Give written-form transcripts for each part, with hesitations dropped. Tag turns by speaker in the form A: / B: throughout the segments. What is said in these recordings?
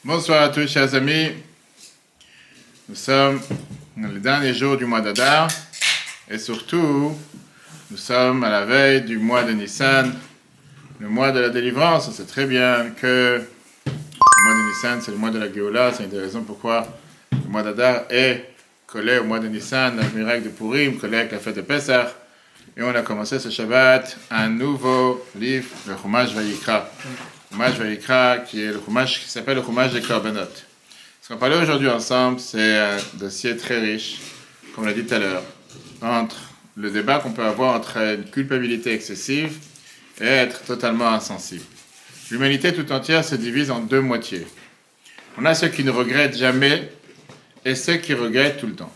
A: Bonsoir à tous, chers amis. Nous sommes dans les derniers jours du mois d'Adar et surtout, nous sommes à la veille du mois de Nissan, le mois de la délivrance. On sait très bien que le mois de Nissan, c'est le mois de la Géoula. C'est une des raisons pourquoi le mois d'Adar est collé au mois de Nissan, le miracle de Purim, collé avec la fête de Pessah. Et on a commencé ce Shabbat un nouveau livre, le Chumash Vayikra. Le Chumash Vayikra, qui est le Chumash qui s'appelle le Chumash des Korbanot. Ce qu'on parlait aujourd'hui ensemble, c'est un dossier très riche, comme on l'a dit tout à l'heure, entre le débat qu'on peut avoir entre une culpabilité excessive et être totalement insensible. L'humanité tout entière se divise en deux moitiés. On a ceux qui ne regrettent jamais et ceux qui regrettent tout le temps.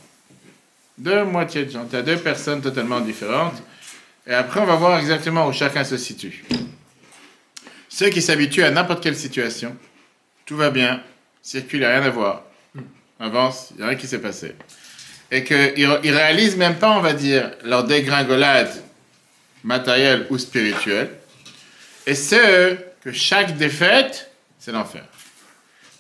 A: Deux moitiés de gens, tu as deux personnes totalement différentes. Et après, on va voir exactement où chacun se situe. Ceux qui s'habituent à n'importe quelle situation, tout va bien, circule, il n'y a rien à voir. Avance, il n'y a rien qui s'est passé. Et qu'ils ne réalisent même pas, on va dire, leur dégringolade matérielle ou spirituelle. Et ceux que chaque défaite, c'est l'enfer.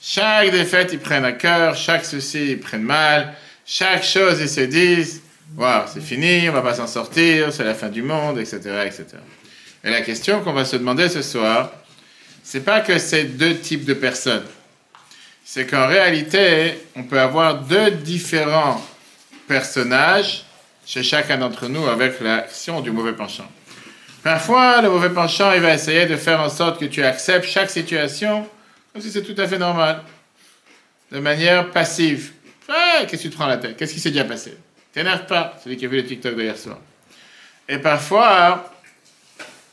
A: Chaque défaite, ils prennent à cœur, chaque souci, ils prennent mal. Chaque chose, ils se disent, wow, c'est fini, on va pas s'en sortir, c'est la fin du monde, etc., etc. Et la question qu'on va se demander ce soir, c'est pas que c'est deux types de personnes. C'est qu'en réalité, on peut avoir deux différents personnages chez chacun d'entre nous avec l'action du mauvais penchant. Parfois, le mauvais penchant, il va essayer de faire en sorte que tu acceptes chaque situation comme si c'est tout à fait normal, de manière passive. Ah, qu'est-ce que tu te prends la tête? Qu'est-ce qui s'est déjà passé? T'énerve pas, celui qui a vu le TikTok d'hier soir. Et parfois,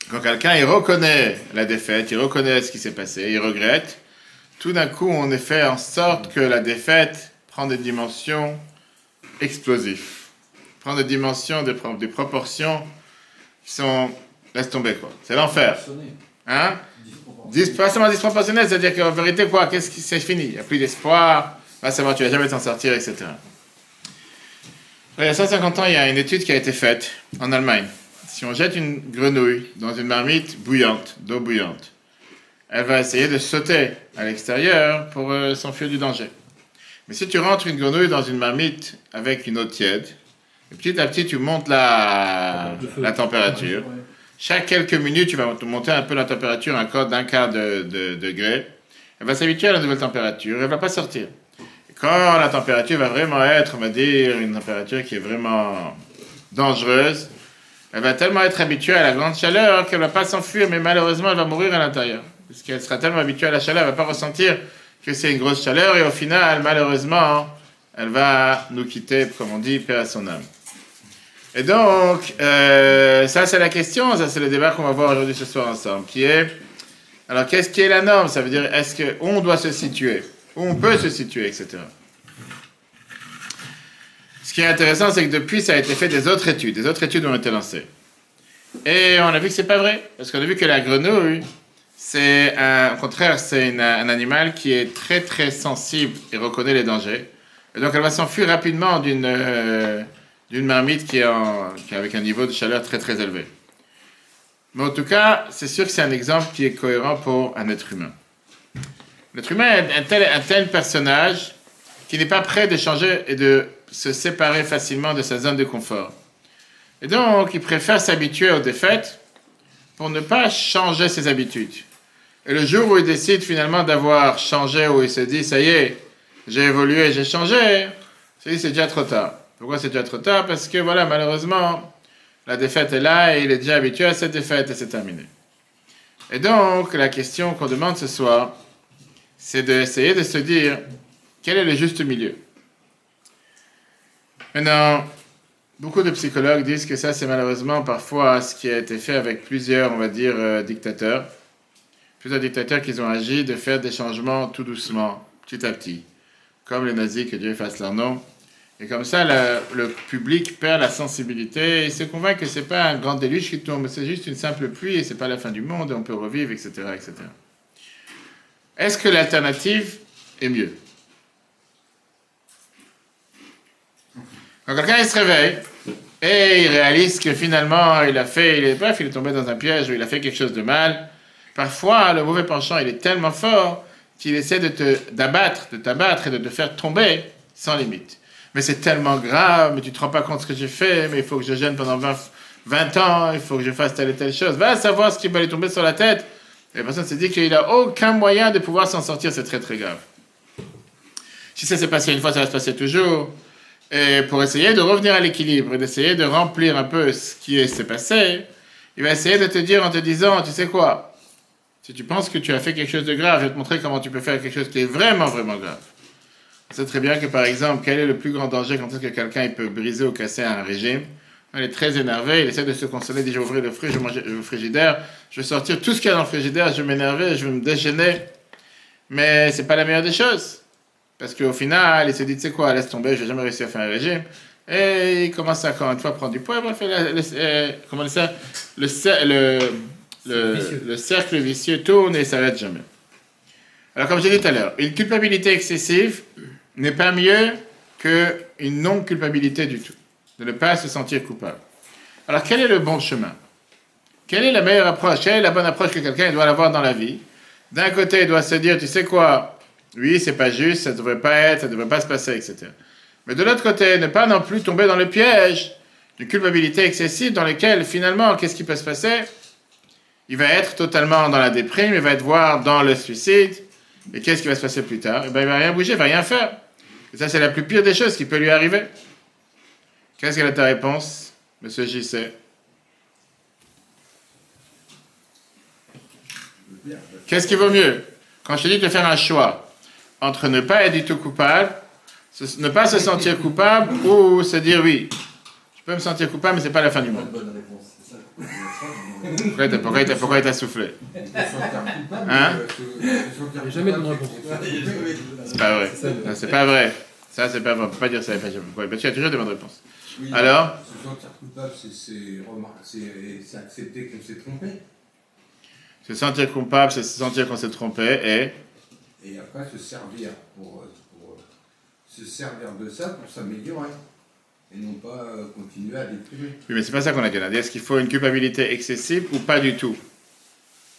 A: quand quelqu'un il reconnaît la défaite, il reconnaît ce qui s'est passé, il regrette, tout d'un coup, on est fait en sorte que la défaite prend des dimensions explosives, prend des dimensions, des proportions qui sont... Laisse tomber, quoi. C'est l'enfer. Hein? Pas seulement disproportionnel, c'est-à-dire qu'en vérité, quoi, qu'est-ce qui c'est fini? Il n'y a plus d'espoir. Va savoir, tu vas jamais t'en sortir, etc. Il y a 150 ans, il y a une étude qui a été faite en Allemagne. Si on jette une grenouille dans une marmite bouillante, d'eau bouillante, elle va essayer de sauter à l'extérieur pour s'enfuir du danger. Mais si tu rentres une grenouille dans une marmite avec une eau tiède, et petit à petit tu montes la température, chaque quelques minutes tu vas monter un peu la température encore d'un quart de degré, elle va s'habituer à la nouvelle température, elle ne va pas sortir. Quand la température va vraiment être, on va dire, une température qui est vraiment dangereuse, elle va tellement être habituée à la grande chaleur qu'elle ne va pas s'enfuir, mais malheureusement, elle va mourir à l'intérieur. Parce qu'elle sera tellement habituée à la chaleur, elle ne va pas ressentir que c'est une grosse chaleur, et au final, malheureusement, elle va nous quitter, comme on dit, paix à son âme. Et donc, ça c'est la question, ça c'est le débat qu'on va voir aujourd'hui ce soir ensemble, qui est, alors qu'est-ce qui est la norme? Ça veut dire, est-ce qu'on doit se situer? Où on peut se situer, etc. Ce qui est intéressant, c'est que depuis, ça a été fait des autres études ont été lancées. Et on a vu que c'est pas vrai, parce qu'on a vu que la grenouille, au contraire, c'est un animal qui est très très sensible et reconnaît les dangers. Et donc elle va s'enfuir rapidement d'une marmite qui est avec un niveau de chaleur très très élevé. Mais en tout cas, c'est sûr que c'est un exemple qui est cohérent pour un être humain. L'être humain est un tel personnage qui n'est pas prêt de changer et de se séparer facilement de sa zone de confort. Et donc, il préfère s'habituer aux défaites pour ne pas changer ses habitudes. Et le jour où il décide finalement d'avoir changé, où il se dit, ça y est, j'ai évolué, j'ai changé, c'est déjà trop tard. Pourquoi c'est déjà trop tard? Parce que voilà, malheureusement, la défaite est là et il est déjà habitué à cette défaite et c'est terminé. Et donc, la question qu'on demande ce soir, c'est d'essayer de se dire quel est le juste milieu. Maintenant, beaucoup de psychologues disent que ça, c'est malheureusement parfois ce qui a été fait avec plusieurs, on va dire, dictateurs. Plusieurs dictateurs qui ont agi de faire des changements tout doucement, petit à petit. Comme les nazis, que Dieu fasse leur nom. Et comme ça, le public perd la sensibilité et se convainc que ce n'est pas un grand déluge qui tombe, c'est juste une simple pluie et ce n'est pas la fin du monde et on peut revivre, etc., etc. Est-ce que l'alternative est mieux? Quand quelqu'un il se réveille et il réalise que finalement il est tombé dans un piège ou il a fait quelque chose de mal, parfois le mauvais penchant il est tellement fort qu'il essaie d'abattre, de t'abattre et de te faire tomber sans limite. Mais c'est tellement grave, mais tu te rends pas compte de ce que j'ai fait, mais il faut que je jeûne pendant 20 ans, il faut que je fasse telle et telle chose. Va savoir ce qui va lui tomber sur la tête. Et la personne s'est dit qu'il n'a aucun moyen de pouvoir s'en sortir, c'est très très grave. Si ça s'est passé une fois, ça va se passer toujours. Et pour essayer de revenir à l'équilibre et d'essayer de remplir un peu ce qui s'est passé, il va essayer de te dire en te disant, tu sais quoi, si tu penses que tu as fait quelque chose de grave, je vais te montrer comment tu peux faire quelque chose qui est vraiment, vraiment grave. On sait très bien que, par exemple, quel est le plus grand danger quand est-ce que quelqu'un il peut briser ou casser un régime? Il est très énervé, il essaie de se consoler, il dit, je vais ouvrir le frigidaire, je vais sortir tout ce qu'il y a dans le frigidaire, je vais m'énerver, je vais me déchaîner. Mais c'est pas la meilleure des choses. Parce qu'au final, il se dit, tu sais quoi, laisse tomber, je vais jamais réussir à faire un régime. Et il commence encore une fois à prendre du poids, bref, comment on dit ça? Le cercle vicieux tourne et ne s'arrête jamais. Alors, comme j'ai dit tout à l'heure, une culpabilité excessive n'est pas mieux qu'une non-culpabilité du tout. De ne pas se sentir coupable. Alors, quel est le bon chemin? Quelle est la meilleure approche? Quelle est la bonne approche que quelqu'un doit avoir dans la vie? D'un côté, il doit se dire, tu sais quoi? Oui, c'est pas juste, ça devrait pas être, ça devrait pas se passer, etc. Mais de l'autre côté, ne pas non plus tomber dans le piège d'une culpabilité excessive dans lequel, finalement, qu'est-ce qui peut se passer? Il va être totalement dans la déprime, il va être voir dans le suicide. Et qu'est-ce qui va se passer plus tard? Eh bien, il va rien bouger, il va rien faire. Et ça, c'est la plus pire des choses qui peut lui arriver. Qu'est-ce qu'elle est ta réponse, monsieur JC? Qu'est-ce qui vaut mieux? Quand je te dis de faire un choix entre ne pas être du tout coupable, ne pas se sentir coupable ou se dire oui, je peux me sentir coupable, mais c'est pas la fin du monde. Pourquoi il t'a soufflé? Hein?
B: Jamais de bonne réponse.
A: C'est pas vrai. C'est pas vrai. Ça, c'est pas vrai. On peut pas dire ça. Tu as toujours des bonnes réponses.
C: Oui,
A: alors?
C: Se sentir coupable, c'est accepter qu'on s'est trompé.
A: Se sentir coupable, c'est se sentir qu'on s'est trompé
C: Et après, se servir se servir de ça pour s'améliorer. Et non pas continuer à déprimer.
A: Oui, mais c'est pas ça qu'on a dit. On a dit, est-ce qu'il faut une culpabilité excessive ou pas du tout?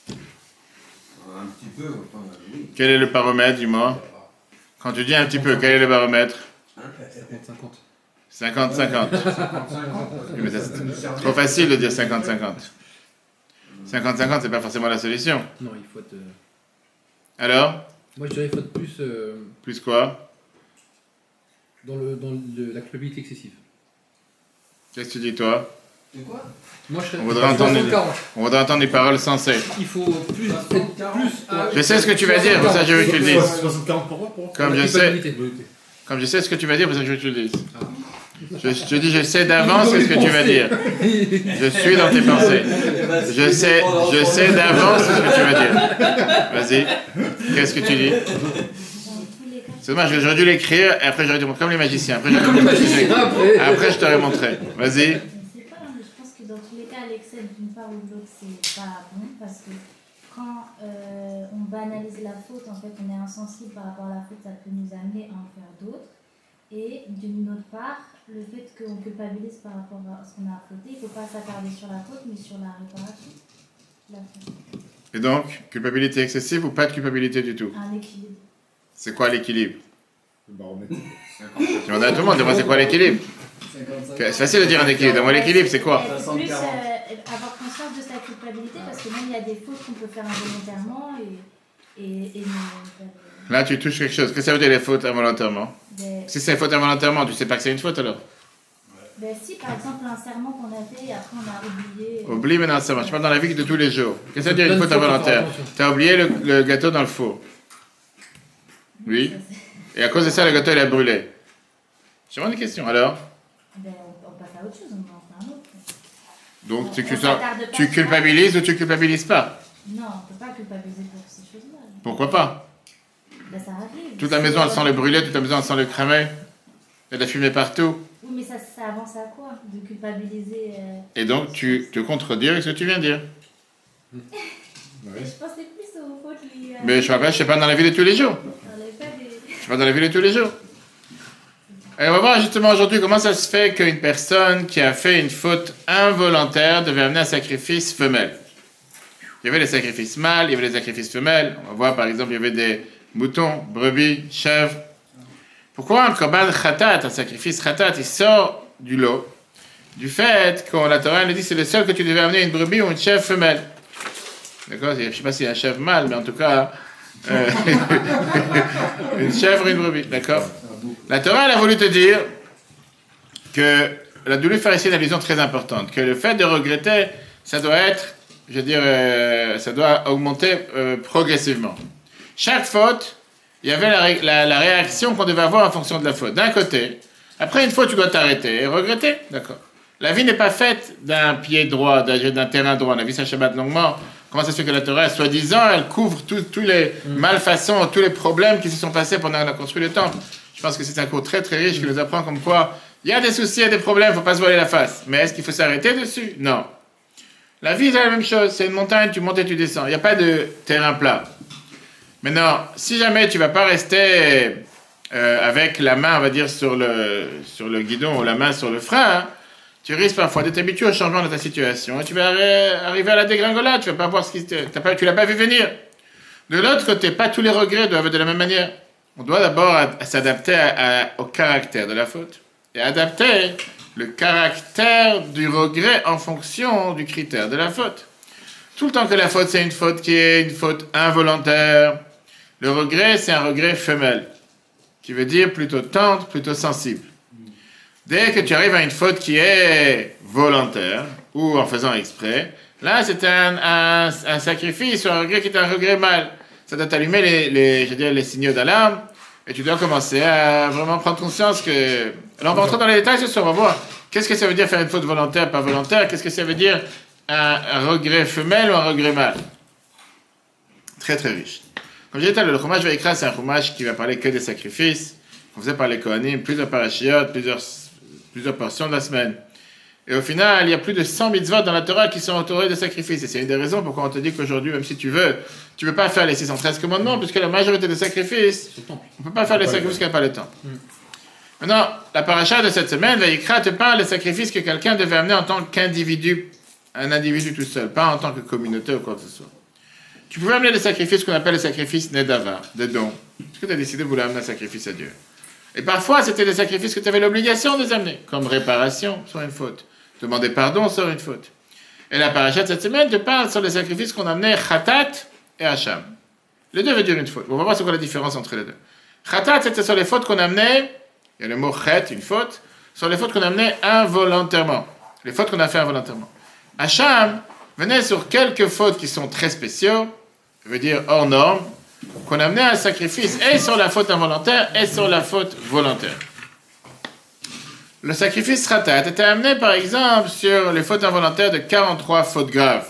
C: Un petit peu, enfin, oui.
A: Quel est le paramètre, dis-moi? Quand tu dis un petit peu, quel est le baromètre?
B: 50-50.
A: 50-50. Oui, mais c'est trop facile de dire 50-50. 50-50, c'est pas forcément la solution.
B: Non, il faut être...
A: Alors?
B: Moi, je dirais qu'il faut être plus...
A: Plus quoi?
B: Dans la culpabilité excessive.
A: Qu'est-ce que tu dis, toi?
C: C'est quoi?
B: Moi, je serais...
A: On voudrait entendre des paroles sensées.
B: Il faut plus...
A: Je sais ce que tu vas dire, pour ça je veux que tu le dises.
D: 60-40 pour moi.
A: Comme je sais ce que tu vas dire, pour ça je veux que tu le dises. Je te dis, je sais d'avance ce que tu vas dire. Je suis dans tes pensées. Je sais d'avance ce que tu vas dire. Vas-y. Qu'est-ce que tu dis? C'est dommage, j'aurais dû l'écrire et après j'aurais dû montrer comme les magiciens. Après je t'aurais montré. Vas-y.
E: Je pense que dans tous les cas, l'excès d'une part ou de l'autre, c'est pas bon parce que quand on banalise la faute, en fait, on est insensible par rapport à la faute, ça peut nous amener à en faire d'autres. Et d'une autre part, le fait qu'on culpabilise par rapport à ce qu'on a fauté, il ne faut pas s'attarder sur la faute, mais sur la réparation.
A: Et donc, culpabilité excessive ou pas de culpabilité du tout?
E: Un équilibre.
A: C'est quoi l'équilibre?
D: Le baromètre.
A: Tu demandes à tout le monde, dis-moi c'est quoi l'équilibre? C'est facile de dire un équilibre. Moi, l'équilibre, c'est quoi?
E: C'est plus avoir conscience de sa culpabilité, parce que même il y a des fautes qu'on peut faire involontairement et
A: Là, tu touches quelque chose. Qu'est-ce que ça veut dire les fautes involontairement? Si c'est une faute involontairement, tu sais pas que c'est une faute alors?
E: Ben si, par exemple, un serment qu'on a fait et après on a oublié...
A: Oublie maintenant, ça marche. Je parle dans la vie de tous les jours. Qu'est-ce que ça veut dire une faute involontaire? Tu as oublié le gâteau dans le four. Oui. Et à cause de ça, le gâteau, il a brûlé. Je demande une question, alors?
E: Ben, on passe à autre chose, on en fait un autre.
A: Donc, tu culpabilises ou tu culpabilises pas?
E: Non, on ne peut pas culpabiliser pour ces choses-là.
A: Pourquoi pas?
E: Ben, ça arrive.
A: Toute la maison, elle sent le brûler, toute la maison, elle sent le cramer. Il y a de la fumée partout.
E: Oui, mais ça avance à quoi? De culpabiliser...
A: Et donc, tu te contredis avec ce que tu viens de dire.
E: Je pensais plus aux fautes liées à...
A: Mais je rappelle, je sais pas dans la vie de tous les jours. Je suis pas dans la vie de tous les jours. Et on va voir justement aujourd'hui comment ça se fait qu'une personne qui a fait une faute involontaire devait amener un sacrifice femelle. Il y avait les sacrifices mâles, il y avait les sacrifices femelles. On va voir par exemple, il y avait mouton, brebis, chèvre. Pourquoi un korban khatat, un sacrifice khatat, il sort du lot? Du fait qu'on la Torah nous dit c'est le seul que tu devais amener une brebis ou une chèvre femelle. D'accord? Je ne sais pas s'il y a un chèvre mâle, mais en tout cas, une chèvre et une brebis. D'accord? La Torah, elle a voulu te dire que, elle a voulu faire ici une allusion très importante, que le fait de regretter, ça doit être, je veux dire, ça doit augmenter progressivement. Chaque faute, il y avait la réaction qu'on devait avoir en fonction de la faute. D'un côté, après une faute, tu dois t'arrêter et regretter. D'accord? La vie n'est pas faite d'un pied droit, d'un terrain droit. On a vu ça Shabbat longuement. Comment ça se fait que la Torah, soi-disant, elle couvre tous les malfaçons, tous les problèmes qui se sont passés pendant qu'on a construit le temple. Je pense que c'est un cours très très riche qui nous apprend comme quoi il y a des soucis, il y a des problèmes, il ne faut pas se voiler la face. Mais est-ce qu'il faut s'arrêter dessus? Non. La vie, c'est la même chose. C'est une montagne, tu montes et tu descends. Il n'y a pas de terrain plat. Maintenant, si jamais tu ne vas pas rester avec la main, on va dire, sur le guidon ou la main sur le frein, tu risques parfois de t'habituer au changement de ta situation et tu vas arriver à la dégringolade, tu vas pas voir ce qui tu l'as pas vu venir. De l'autre côté, pas tous les regrets doivent être de la même manière. On doit d'abord s'adapter au caractère de la faute et adapter le caractère du regret en fonction du critère de la faute. Tout le temps que la faute, c'est une faute qui est une faute involontaire, le regret, c'est un regret femelle, qui veut dire plutôt tendre, plutôt sensible. Dès que tu arrives à une faute qui est volontaire, ou en faisant exprès, là, c'est un sacrifice ou un regret qui est un regret mal. Ça doit t'allumer les signaux d'alarme, et tu dois commencer à vraiment prendre conscience que... Alors, on va rentrer dans les détails ce soir, on va voir. Qu'est-ce que ça veut dire faire une faute volontaire, pas volontaire? Qu'est-ce que ça veut dire un regret femelle ou un regret mâle? Très, très riche. Comme je disais, le chumash Vaïkra, c'est un chumash qui va parler que des sacrifices. On faisait par les Kohanim, plusieurs parachiotes, plusieurs portions de la semaine. Et au final, il y a plus de 100 mitzvot dans la Torah qui sont autorisés de sacrifices. Et c'est une des raisons pourquoi on te dit qu'aujourd'hui, même si tu veux pas faire les 613 commandements, puisque la majorité des sacrifices, on ne peut pas faire les sacrifices qu'il n'y a pas le temps. Maintenant, la paracha de cette semaine, Vaïkra te parle des sacrifices que quelqu'un devait amener en tant qu'individu, un individu tout seul, pas en tant que communauté ou quoi que ce soit. Tu pouvais amener des sacrifices qu'on appelle les sacrifices Nedava, des dons. Parce que tu as décidé de vouloir amener un sacrifice à Dieu. Et parfois, c'était des sacrifices que tu avais l'obligation de les amener, comme réparation sur une faute, demander pardon sur une faute. Et la paracha de cette semaine te parle sur les sacrifices qu'on amenait Khatat et Hacham. Les deux veulent dire une faute. On va voir c'est quoi la différence entre les deux. Khatat, c'était sur les fautes qu'on amenait, il y a le mot chet, une faute, sur les fautes qu'on amenait involontairement. Les fautes qu'on a fait involontairement. Hacham venait sur quelques fautes qui sont très spéciaux, ça veut dire hors norme, qu'on amenait un sacrifice et sur la faute involontaire et sur la faute volontaire. Le sacrifice Khatat était amené par exemple sur les fautes involontaires de 43 fautes graves.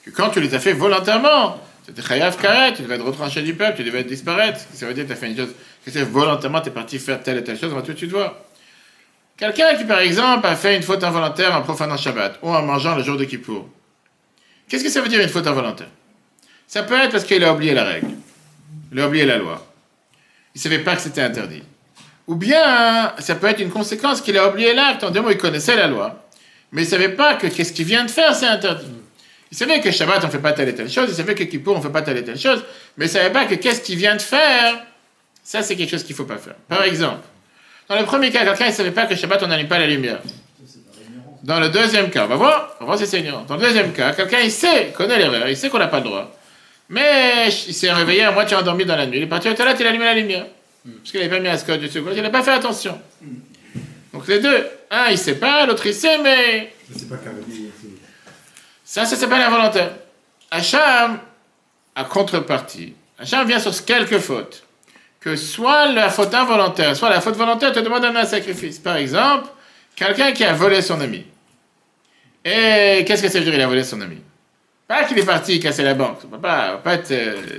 A: Et quand tu les as fait volontairement, c'était Chayav Karet, tu devais être retranché du peuple, tu devais disparaître. Ça veut dire que tu as fait une chose, que c'est volontairement, tu es parti faire telle et telle chose, on va tout de suite voir. Quelqu'un qui par exemple a fait une faute involontaire en profanant Shabbat ou en mangeant le jour de Kippour. Qu'est-ce que ça veut dire une faute involontaire? Ça peut être parce qu'il a oublié la règle. Il a oublié la loi. Il ne savait pas que c'était interdit. Ou bien, ça peut être une conséquence qu'il a oublié l'acte. En deux mots, il connaissait la loi, mais il ne savait pas que qu'est-ce qu'il vient de faire, c'est interdit. Il savait que Shabbat, on ne fait pas telle et telle chose. Il savait que Kippour, on ne fait pas telle et telle chose. Mais il ne savait pas que qu'est-ce qu'il vient de faire, ça, c'est quelque chose qu'il ne faut pas faire. Par exemple, dans le premier cas, quelqu'un ne savait pas que Shabbat, on n'allume pas la lumière. Dans le deuxième cas, on va voir si c'est ignorant. Dans le deuxième cas, quelqu'un, il connaît l'erreur, il sait qu'on n'a pas le droit. Mais il s'est réveillé à moitié endormi dans la nuit. Il est parti au toilette, il a allumé la lumière. Parce qu'il n'avait pas mis un scotch dessus. Il n'a pas fait attention. Donc les deux, un il ne sait pas, l'autre il sait, mais... Ça s'appelle involontaire. Hacham, à contrepartie, Hacham vient sur quelques fautes. Que soit la faute involontaire, soit la faute volontaire te demande d'amener un sacrifice. Par exemple, quelqu'un qui a volé son ami. Et qu'est-ce que ça veut dire, il a volé son ami? Pas qu'il est parti casser la banque. Ça ne va pas être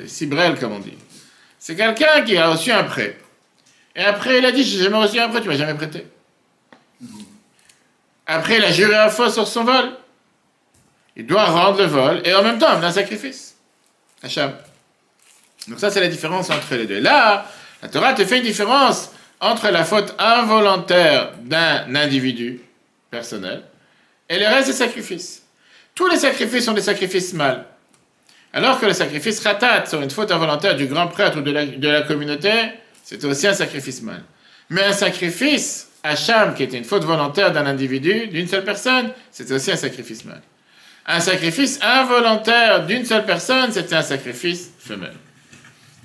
A: cibrel, comme on dit. C'est quelqu'un qui a reçu un prêt. Et après, il a dit, j'ai jamais reçu un prêt, tu m'as jamais prêté. Après, il a juré à faux sur son vol. Il doit rendre le vol et en même temps amener un sacrifice. Hacham. Donc ça, c'est la différence entre les deux. Là, la Torah te fait une différence entre la faute involontaire d'un individu personnel et le reste des sacrifices. Tous les sacrifices sont des sacrifices mâles. Alors que le sacrifice khatat sur une faute involontaire du grand prêtre ou de la communauté, c'était aussi un sacrifice mâle. Mais un sacrifice hacham, qui était une faute volontaire d'un individu, d'une seule personne, c'était aussi un sacrifice mâle. Un sacrifice involontaire d'une seule personne, c'était un sacrifice femelle.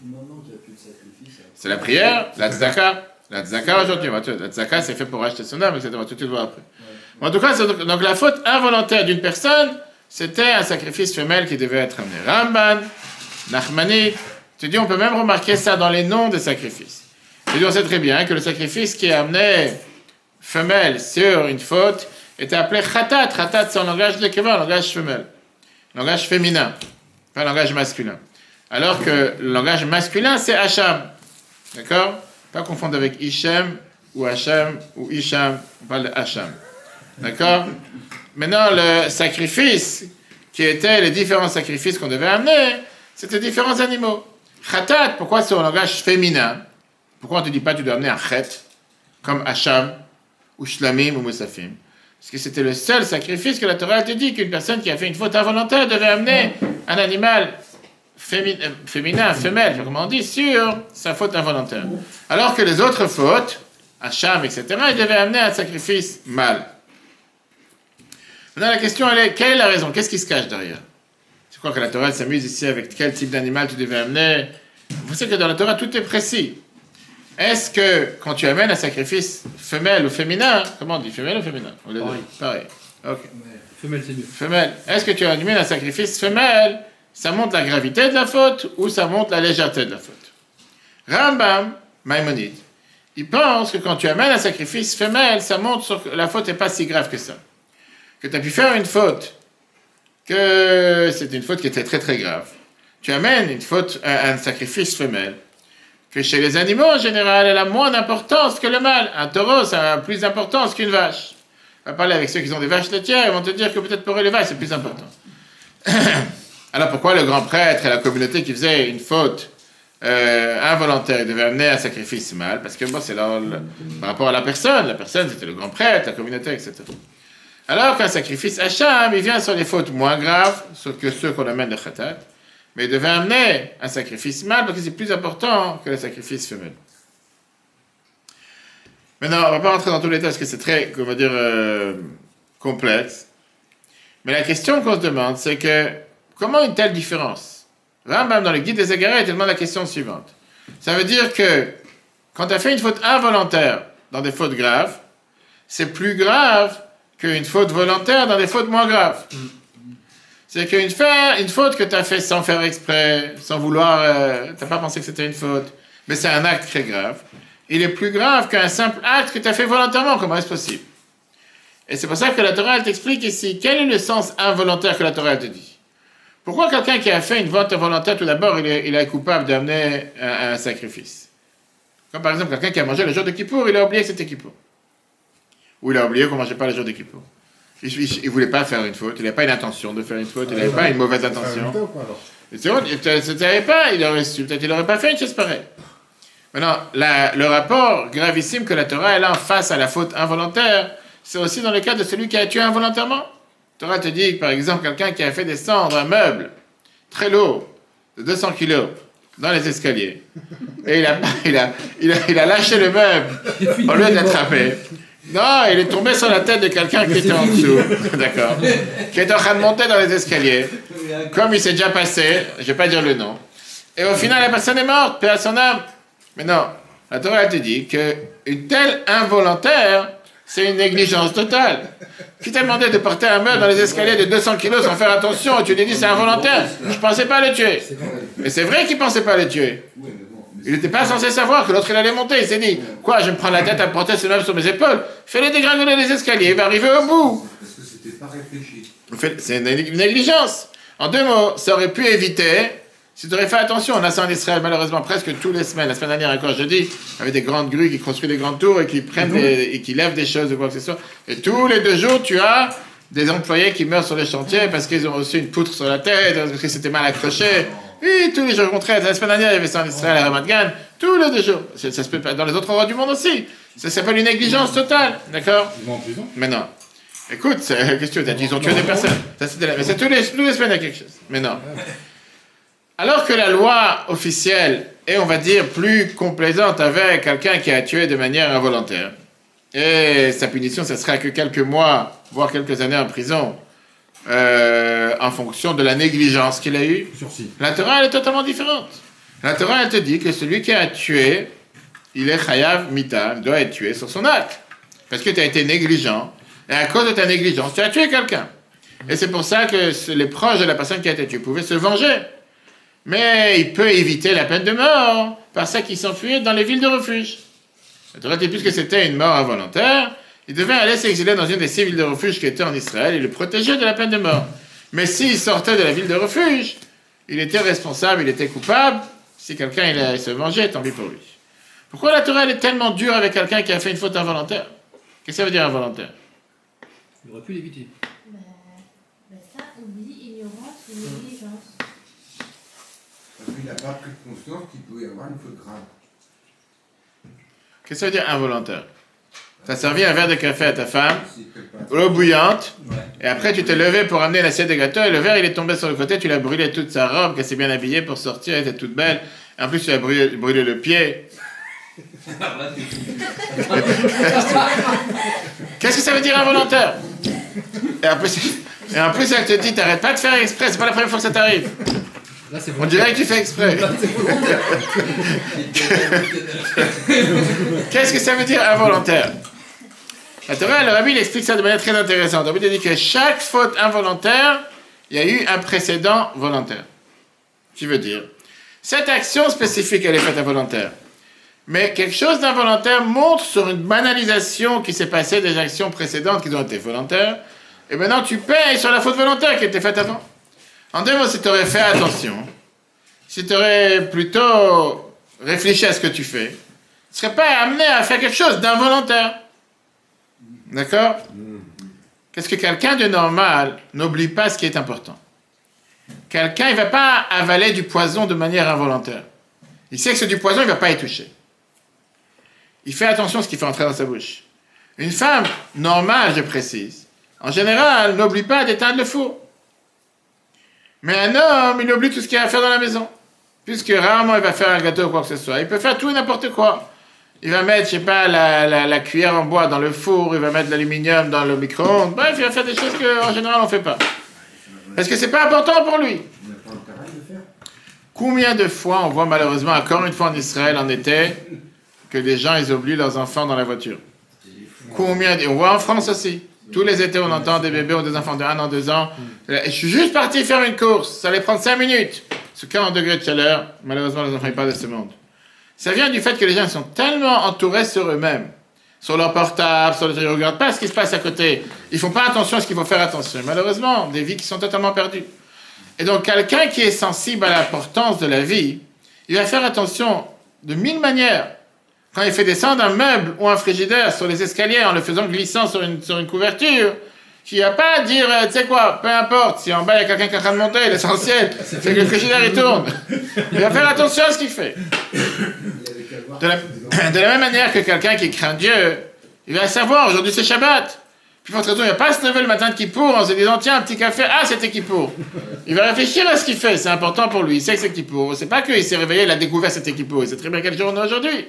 F: Maintenant qu'il n'y a plus de sacrifice.
A: C'est la prière, la tzedaka. La tzedaka aujourd'hui, la tzedaka c'est fait pour racheter son âme, etc. On va tout de suite voir après. En tout cas, donc la faute involontaire d'une personne, c'était un sacrifice femelle qui devait être amené. Ramban, Nachmanide, tu dis on peut même remarquer ça dans les noms des sacrifices. Et on sait très bien que le sacrifice qui est amené femelle sur une faute était appelé khatat. Khatat c'est en langage de Keva, en langage femelle. Langage féminin, pas langage masculin. Alors que le langage masculin c'est hacham. D'accord? Pas confondre avec Ishem ou Hachem ou Isham, on parle de Hacham. D'accord? Maintenant, le sacrifice, qui étaient les différents sacrifices qu'on devait amener, c'était différents animaux. Khatat, pourquoi c'est au langage féminin? Pourquoi on ne te dit pas tu dois amener un khet, comme Hacham, ou Shlamim, ou Moussafim? Parce que c'était le seul sacrifice que la Torah te dit qu'une personne qui a fait une faute involontaire devait amener un animal féminin, femelle, comme on dit, sur sa faute involontaire. Alors que les autres fautes, Hacham, etc., ils devaient amener un sacrifice mâle. Maintenant, la question, elle est, quelle est la raison? Qu'est-ce qui se cache derrière? C'est quoi que la Torah s'amuse ici avec quel type d'animal tu devais amener? Vous savez que dans la Torah, tout est précis. Est-ce que, quand tu amènes un sacrifice femelle ou féminin, comment on dit, femelle ou féminin? Pareil. Ok.
B: Femelle, c'est mieux.
A: Femelle. Est-ce que tu amènes un sacrifice femelle, ça montre la gravité de la faute ou ça montre la légèreté de la faute? Rambam, Maïmonide, il pense que quand tu amènes un sacrifice femelle, ça montre que la faute n'est pas si grave que ça. Que tu as pu faire une faute, que c'est une faute qui était très très grave. Tu amènes une faute, un sacrifice femelle, que chez les animaux en général, elle a moins d'importance que le mâle. Un taureau, ça a plus d'importance qu'une vache. On va parler avec ceux qui ont des vaches laitières, ils vont te dire que peut-être pour eux les vaches c'est plus important. Alors pourquoi le grand prêtre et la communauté qui faisait une faute involontaire devaient amener un sacrifice mâle? Parce que bon, c'est par rapport à la personne c'était le grand prêtre, la communauté, etc. Alors qu'un sacrifice hacham, il vient sur les fautes moins graves que ceux qu'on amène de khatat, mais il devait amener un sacrifice mâle parce que c'est plus important que le sacrifice femelle. Maintenant, on ne va pas rentrer dans tous les détails parce que c'est très, comment dire, complexe. Mais la question qu'on se demande, c'est que comment une telle différence? Rambam, dans le guide des Égarés, il te demande la question suivante. Ça veut dire que quand tu as fait une faute involontaire dans des fautes graves, c'est plus grave qu'une faute volontaire dans des fautes moins graves. C'est qu'une faute que tu as fait sans faire exprès, sans vouloir, tu n'as pas pensé que c'était une faute, mais c'est un acte très grave. Il est plus grave qu'un simple acte que tu as fait volontairement. Comment est-ce possible? Et c'est pour ça que la Torah elle t'explique ici quel est le sens involontaire que la Torah elle te dit. Pourquoi quelqu'un qui a fait une faute involontaire, tout d'abord, il est coupable d'amener un sacrifice? Comme par exemple quelqu'un qui a mangé le jour de Kippour, il a oublié que c'était Kippour. Ou il a oublié qu'on ne mangeait pas le jour de Kippour. Il ne voulait pas faire une faute, il n'avait pas une intention de faire une faute, il n'avait pas une mauvaise intention. C'est bon, il ne savait pas, il n'aurait pas fait une chose pareille. Maintenant, le rapport gravissime que la Torah elle a face à la faute involontaire, c'est aussi dans le cas de celui qui a tué involontairement. La Torah te dit, par exemple, quelqu'un qui a fait descendre un meuble très lourd, de 200 kilos, dans les escaliers, et il a lâché le meuble au lieu de l'attraper. Non, il est tombé sur la tête de quelqu'un qui était en dessous, d'accord, qui était en train de monter dans les escaliers, comme il s'est déjà passé, je ne vais pas dire le nom, et au final la personne est morte, paix à son âme. Mais non, la Torah elle te dit qu'une telle involontaire, c'est une négligence totale. Qui t'a demandé de porter un meuble dans les escaliers de 200 kilos sans faire attention, et tu lui dis c'est involontaire, je ne pensais pas le tuer. Mais c'est vrai qu'il ne pensait pas le tuer. Il n'était pas censé savoir que l'autre il allait monter. Il s'est dit, quoi, je vais me prendre la tête à porter ce meuble sur mes épaules. Fais-le dégringoler les escaliers, il va arriver au bout.
C: Parce que c'était pas réfléchi.
A: C'est une négligence. En deux mots, ça aurait pu éviter, si tu aurais fait attention, on a ça en Israël malheureusement presque toutes les semaines. La semaine dernière encore jeudi, avec des grandes grues qui construisent des grandes tours et qui prennent et qui lèvent des choses ou quoi que ce soit. Et tous les 2 jours, tu as des employés qui meurent sur les chantiers parce qu'ils ont reçu une poutre sur la tête, parce que c'était mal accroché. Oui, tous les jours, au contraire. La semaine dernière, il y avait ça en Israël à Ramat Gan. Tous les 2 jours. Ça se peut pas dans les autres endroits du monde aussi. Ça s'appelle une négligence totale. D'accord?
D: Ils vont en prison.
A: Mais non. Écoute, qu'est-ce que tu veux dire? Ils ont tué des personnes. Ça, mais c'est tous les semaines, il y a quelque chose. Mais non. Alors que la loi officielle est, on va dire, plus complaisante avec quelqu'un qui a tué de manière involontaire, et sa punition, ce sera que quelques mois, voire quelques années en prison, en fonction de la négligence qu'il a eue,
D: Sursis.
A: la Torah, elle est totalement différente. La Torah, elle te dit que celui qui a tué, il est chayav mita, il doit être tué sur son acte. Parce que tu as été négligent, et à cause de ta négligence, tu as tué quelqu'un. Et c'est pour ça que les proches de la personne qui a été tuée pouvaient se venger. Mais il peut éviter la peine de mort par ça qu'il s'enfuit dans les villes de refuge. La Torah dit, puisque c'était une mort involontaire, il devait aller s'exiler dans une des 6 villes de refuge qui étaient en Israël et le protéger de la peine de mort. Mais s'il sortait de la ville de refuge, il était responsable, il était coupable. Si quelqu'un il allait se venger, tant pis pour lui. Pourquoi la Torah elle est tellement dure avec quelqu'un qui a fait une faute involontaire? Qu'est-ce que ça veut dire involontaire?
B: Il aurait pu l'éviter.
E: Ça, oubli, ignorance ou négligence.
C: Parce qu'il n'a pas pris conscience qu'il pouvait y avoir une faute grave.
A: Qu'est-ce que ça veut dire involontaire? Tu as servi un verre de café à ta femme,
C: C'était pas-
A: l'eau bouillante,
F: Ouais.
A: et après tu t'es levé pour amener l'assiette de gâteau, et le verre il est tombé sur le côté, tu l'as brûlé toute sa robe, qu'elle s'est bien habillée pour sortir, elle était toute belle, et en plus tu as brûlé le pied.
F: Alors là, t'es foutu.
A: Qu'est-ce que ça veut dire involontaire? Et en plus elle te dit, t'arrêtes pas de faire exprès, c'est pas la première fois que ça t'arrive.
B: Là, c'est
A: On dirait que tu fais exprès. Qu'est-ce que ça veut dire involontaire? La Torah, le Rabbi, il explique ça de manière très intéressante. Le Rabbi dit que chaque faute involontaire, il y a eu un précédent volontaire. Qui veut dire, cette action spécifique, elle est faite involontaire. Mais quelque chose d'involontaire montre sur une banalisation qui s'est passée des actions précédentes qui ont été volontaires. Et maintenant, tu payes sur la faute volontaire qui était faite avant. En deux mots, si tu aurais fait attention, si tu aurais plutôt réfléchi à ce que tu fais, tu ne serais pas amené à faire quelque chose d'involontaire. D'accord? Qu'est-ce que quelqu'un de normal n'oublie pas ce qui est important? Quelqu'un, il ne va pas avaler du poison de manière involontaire. Il sait que c'est du poison, il ne va pas y toucher. Il fait attention à ce qu'il fait entrer dans sa bouche. Une femme normale, je précise, en général, n'oublie pas d'éteindre le four. Mais un homme, il oublie tout ce qu'il a à faire dans la maison. Puisque rarement il va faire un gâteau ou quoi que ce soit. Il peut faire tout et n'importe quoi. Il va mettre, je sais pas, la cuillère en bois dans le four, il va mettre l'aluminium dans le micro-ondes. Bref, il va faire des choses qu'en général on ne fait pas. Parce que c'est pas important pour lui.
C: On n'a pas intérêt de le faire.
A: Combien de fois on voit malheureusement, encore une fois en Israël, en été, que des gens, ils oublient leurs enfants dans la voiture. Combien on voit en France aussi. Tous les étés, on entend des bébés ou des enfants de 1 an, 2 ans. Je suis juste parti faire une course. Ça allait prendre 5 minutes. Sous 40 degrés de chaleur, malheureusement, les enfants ne partent de ce monde. Ça vient du fait que les gens sont tellement entourés sur eux-mêmes, sur leur portable, sur le... Ils ne regardent pas ce qui se passe à côté. Ils ne font pas attention à ce qu'il faut faire attention. Malheureusement, des vies qui sont totalement perdues. Et donc, quelqu'un qui est sensible à l'importance de la vie, il va faire attention de 1000 manières. Quand il fait descendre un meuble ou un frigidaire sur les escaliers en le faisant glissant sur une couverture, il va pas dire, tu sais quoi, peu importe, si en bas il y a quelqu'un qui est en train de monter, l'essentiel, c'est que le frigidaire il tourne. Il va faire attention à ce qu'il fait.
C: Il avait qu'à voir
A: De la même manière que quelqu'un qui craint Dieu, il va savoir, aujourd'hui c'est Shabbat. Puis pour cette raison, il va pas se lever le matin de Kippour en se disant, tiens, un petit café, ah c'était Kippour. Il va réfléchir à ce qu'il fait, c'est important pour lui, il sait que c'est Kippour. C'est pas qu'il s'est réveillé, il a découvert que c'était Kippour, il sait très bien quel jour on est aujourd'hui.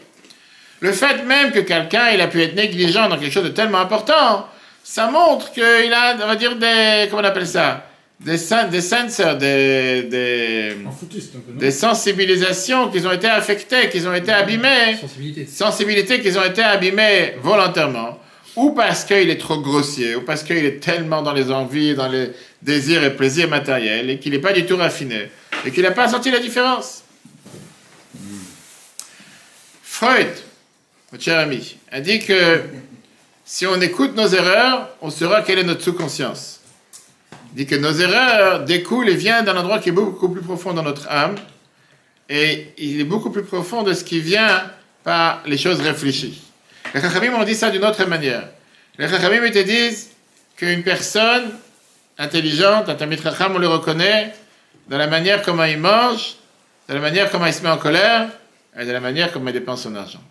A: Le fait même que quelqu'un il a pu être négligent dans quelque chose de tellement important, ça montre qu'il a, on va dire, des, comment on appelle ça, des sensors,
D: En foutiste, un peu, non?
A: des sensibilisations qui ont été affectées, qui ont été abîmées, sensibilités qui ont été abîmées volontairement, ou parce qu'il est trop grossier, ou parce qu'il est tellement dans les envies, dans les désirs et plaisirs matériels, et qu'il n'est pas du tout raffiné, et qu'il n'a pas senti la différence. Freud, notre cher ami, a dit que si on écoute nos erreurs, on saura quelle est notre sous-conscience. Il dit que nos erreurs découlent et viennent d'un endroit qui est beaucoup plus profond dans notre âme, et il est beaucoup plus profond de ce qui vient par les choses réfléchies. Les Chachamim ont dit ça d'une autre manière. Les Chachamim te disent qu'une personne intelligente, un Talmid Chacham, on le reconnaît dans la manière comment il mange, de la manière comment il se met en colère, et de la manière comment il dépense son argent.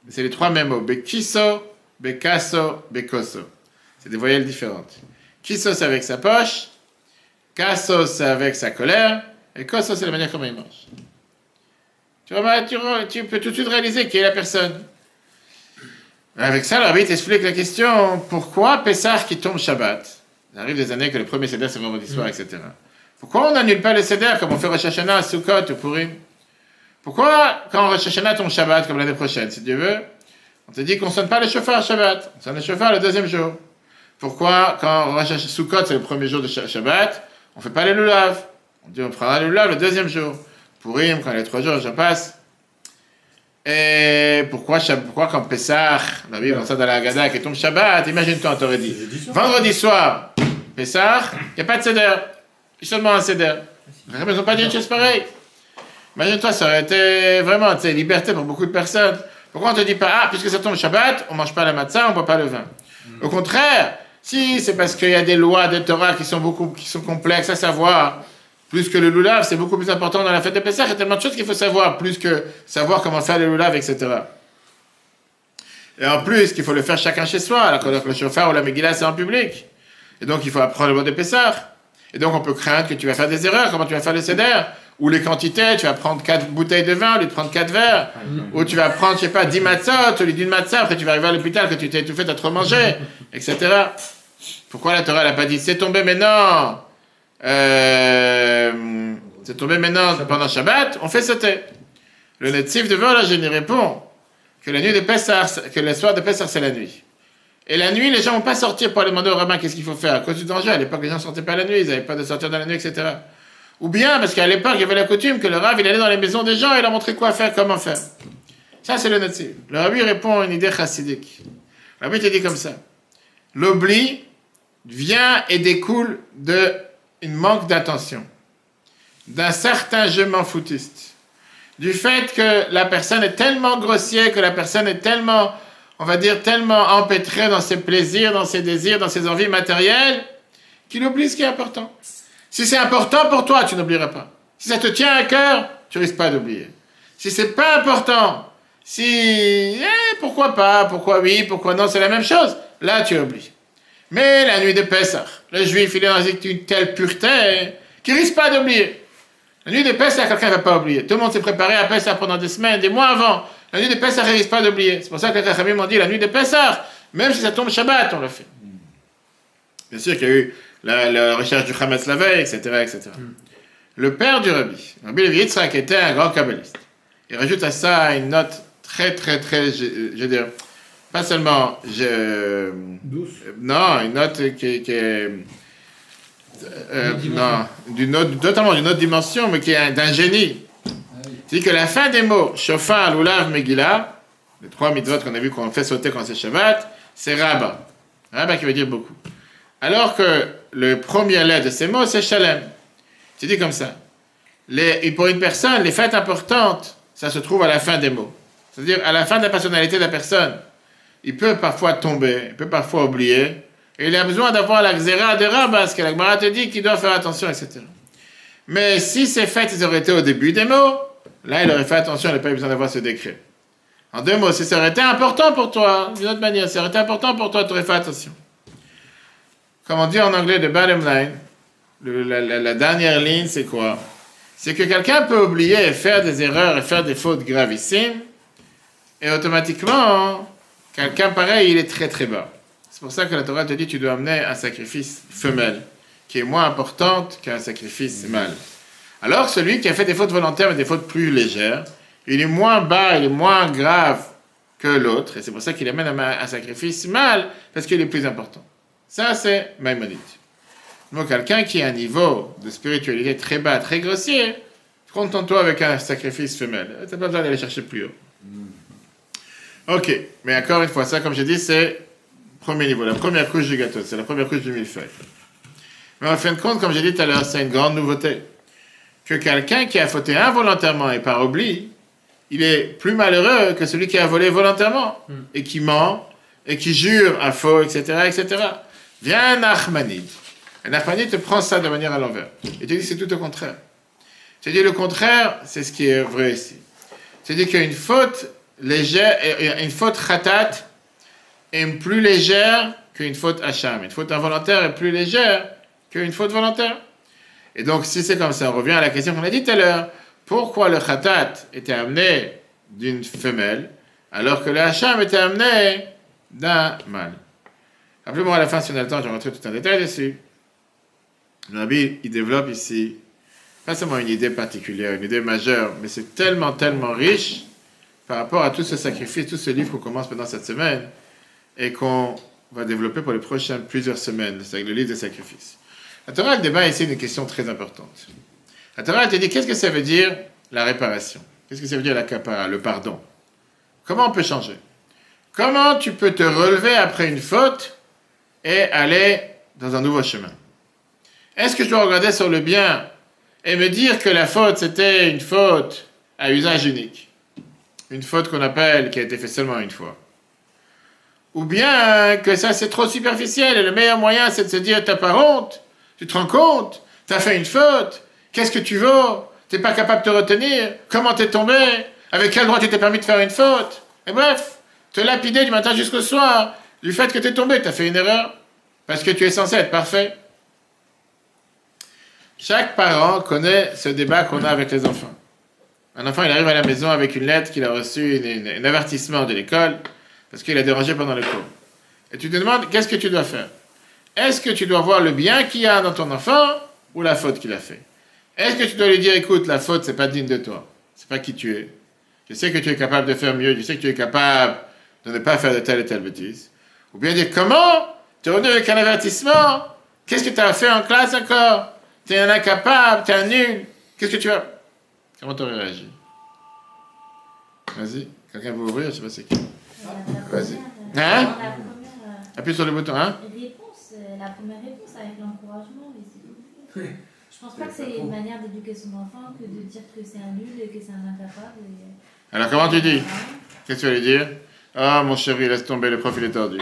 A: C'est les trois mêmes mots. Bekiso, Bekaso, Bekoso. C'est des voyelles différentes. Kiso, c'est avec sa poche. Kaso, c'est avec sa colère. Et quoi, ça, c'est la manière comment il mange. Tu peux tout de suite réaliser qui est la personne. Avec ça, le rabbi t'explique la question, pourquoi Pessah qui tombe Shabbat? Il arrive des années que le premier Seder c'est vendredi soir, etc. Pourquoi on n'annule pas le Seder comme on fait Rosh Hashanah à Sukkot ou Purim? Pourquoi, quand Rosh Hashanah tombe Shabbat, comme l'année prochaine, si Dieu veut, on te dit qu'on ne sonne pas le chauffard Shabbat, on sonne le chauffard le deuxième jour? Pourquoi, quand Rosh Hashanah Sukkot c'est le premier jour de Shabbat, on ne fait pas les lulav? On dit on prendra les lulav le deuxième jour. Purim, quand les 3 jours, j'en passe. Et pourquoi quand Pessah, la Bible, on sait dans la Haggadah, qui tombe Shabbat, imagine-toi, on t'aurait dit, vendredi soir, Pessah, il n'y a pas de Seder, seulement un Seder. Ils n'ont pas dit une chose pareille. Imagine-toi, ça aurait été vraiment, tu sais, liberté pour beaucoup de personnes. Pourquoi on ne te dit pas, puisque ça tombe Shabbat, on ne mange pas la matzah, on ne boit pas le vin. Au contraire, si c'est parce qu'il y a des lois de Torah qui sont complexes à savoir, plus que le lulav, c'est beaucoup plus important dans la fête de Pessah. Il y a tellement de choses qu'il faut savoir, plus que savoir comment faire le lulav, etc. Et en plus, qu'il faut le faire chacun chez soi, alors que le chauffard ou la Megillah, c'est en public. Et donc, il faut apprendre le mot de Pessah. Et donc, on peut craindre que tu vas faire des erreurs, comment tu vas faire le Seder, ou les quantités, tu vas prendre 4 bouteilles de vin au lieu de prendre 4 verres, ou tu vas prendre, je sais pas, 10 matzot au lieu d'une matzah, après tu vas arriver à l'hôpital que tu t'es étouffé, t'as trop mangé, etc. Pourquoi la Torah n'a pas dit, c'est tombé maintenant c'est tombé maintenant pendant Shabbat, on fait sauter. Le Netziv de Vologène répond que la nuit de Pessah, que le soir de Pessah, c'est la nuit. Et la nuit, les gens vont pas sortir pour aller demander au rabbin qu'est-ce qu'il faut faire. À cause du danger, à l'époque, les gens ne sortaient pas la nuit, ils n'avaient pas de sortir dans la nuit, etc. Ou bien, parce qu'à l'époque, il y avait la coutume que le rav, il allait dans les maisons des gens et leur montrait quoi faire, comment faire. Ça, c'est le Netziv. Le rabbi répond à une idée chassidique. Le rabbi te dit comme ça. L'oubli vient et découle de une manque d'attention, d'un certain je m'en foutiste, du fait que la personne est tellement grossière, que la personne est tellement, on va dire, tellement empêtrée dans ses plaisirs, dans ses désirs, dans ses envies matérielles, qu'il oublie ce qui est important. Si c'est important pour toi, tu n'oublieras pas. Si ça te tient à cœur, tu risques pas d'oublier. Si c'est pas important, pourquoi pas, pourquoi oui, pourquoi non, c'est la même chose, là tu oublies. Mais la nuit de Pessah, le juif, il est dans une telle pureté qu'il risque pas d'oublier. La nuit de Pessah, quelqu'un ne va pas oublier. Tout le monde s'est préparé à Pessah pendant des semaines, des mois avant. La nuit de Pessah, il risque pas d'oublier. C'est pour ça que les Chachamim m'ont dit, la nuit de Pessah, même si ça tombe Shabbat, on le fait. Bien sûr qu'il y a eu la recherche du Hametz la veille, etc., etc. Le père du Rabbi Levi Yitzhak était un grand kabbaliste. Il rajoute à ça une note très, je veux dire, pas seulement,
B: douce.
A: Non, une note qui est totalement d'une autre dimension, mais qui est d'un génie. C'est-à-dire que la fin des mots, Shofar, Lulav, Megillah, les 3 mitzvot qu'on a vu qu'on fait sauter quand c'est Shabbat, c'est Rabba. Rabba qui veut dire beaucoup. Alors que le premier lettre de ces mots, c'est Shalem. C'est dit comme ça. Pour une personne, les fêtes importantes, ça se trouve à la fin des mots. C'est-à-dire à la fin de la personnalité de la personne. Il peut parfois tomber, il peut parfois oublier, et il a besoin d'avoir la xéra de Rabba, parce que la Gemara te dit qu'il doit faire attention, etc. Mais si ces fêtes ils auraient été au début des mots, là il aurait fait attention, il n'a pas eu besoin d'avoir ce décret. En 2 mots, si ça aurait été important pour toi, d'une autre manière, si ça aurait été important pour toi, tu aurais fait attention. Comme on dit en anglais, the bottom line, la dernière ligne, c'est quoi? C'est que quelqu'un peut oublier et faire des erreurs et faire des fautes gravissimes, et automatiquement, quelqu'un pareil, il est très très bas. C'est pour ça que la Torah te dit tu dois amener un sacrifice femelle, qui est moins importante qu'un sacrifice mâle. Alors celui qui a fait des fautes volontaires mais des fautes plus légères, il est moins bas, il est moins grave que l'autre, et c'est pour ça qu'il amène un sacrifice mâle, parce qu'il est plus important. Ça c'est Maïmonide. Donc quelqu'un qui a un niveau de spiritualité très bas, très grossier, contente-toi avec un sacrifice femelle. Tu n'as pas besoin d'aller chercher plus haut. Ok, mais encore une fois, ça, comme j'ai dit, c'est le premier niveau, la première couche du gâteau, c'est la première couche du millefeuille. Mais en fin de compte, comme j'ai dit tout à l'heure, c'est une grande nouveauté. Que quelqu'un qui a fauté involontairement et par oubli, il est plus malheureux que celui qui a volé volontairement, et qui ment, et qui jure à faux, etc., etc. Viens un Nachmanide. Un Nachmanide te prend ça de manière à l'envers. Et te dit c'est tout au contraire. Tu dis le contraire, c'est ce qui est vrai ici. C'est-à-dire qu'une faute légère, une faute khatat est plus légère qu'une faute hacham. Une faute involontaire est plus légère qu'une faute volontaire. Et donc, si c'est comme ça, on revient à la question qu'on a dit tout à l'heure. Pourquoi le khatat était amené d'une femelle, alors que le hacham était amené d'un mâle? Rappelez-moi à la fin, si on a le temps, je vais rentrer tout en détail dessus. Le Rabbi, il développe ici, pas seulement une idée particulière, une idée majeure, mais c'est tellement, tellement riche par rapport à tout ce sacrifice, tout ce livre qu'on commence pendant cette semaine et qu'on va développer pour les prochaines plusieurs semaines, c'est le livre des sacrifices. La Torah, elle débat ici une question très importante. La Torah, elle te dit, qu'est-ce que ça veut dire la réparation? Qu'est-ce que ça veut dire la kapara, le pardon? Comment on peut changer? Comment tu peux te relever après une faute et aller dans un nouveau chemin? Est-ce que je dois regarder sur le bien et me dire que la faute, c'était une faute à usage unique? Une faute qu'on appelle, qui a été faite seulement une fois? Ou bien que ça, c'est trop superficiel et le meilleur moyen, c'est de se dire, t'as pas honte? Tu te rends compte? T'as fait une faute? Qu'est-ce que tu vaux? T'es pas capable de te retenir? Comment t'es tombé? Avec quel droit tu t'es permis de faire une faute? Et bref, te lapider du matin jusqu'au soir du fait que t'es tombé, t'as fait une erreur. Parce que tu es censé être parfait. Chaque parent connaît ce débat qu'on a avec les enfants. Un enfant, il arrive à la maison avec une lettre qu'il a reçue, un avertissement de l'école, parce qu'il a dérangé pendant le cours. Et tu te demandes, qu'est-ce que tu dois faire? Est-ce que tu dois voir le bien qu'il y a dans ton enfant ou la faute qu'il a fait? Est-ce que tu dois lui dire, écoute, la faute, c'est pas digne de toi. C'est pas qui tu es. Je sais que tu es capable de faire mieux. Je sais que tu es capable de ne pas faire de telle et telle bêtise. Ou bien dire, comment? Tu es revenu avec un avertissement? Qu'est-ce que tu as fait en classe encore? Tu es un incapable, tu es un nul. Qu'est-ce que tu vas... Comment tu aurais réagi? Vas-y. Quelqu'un veut ouvrir? Je sais pas c'est qui. Vas-y. Hein? Appuie sur le bouton, hein?
E: La première réponse avec l'encouragement, mais c'est tout. Je pense pas que c'est une manière d'éduquer son enfant que de dire que c'est un nul et que c'est un incapable.
A: Alors comment tu dis? Qu'est-ce que tu vas lui dire? Ah, mon chéri, laisse tomber, le prof il est tordu.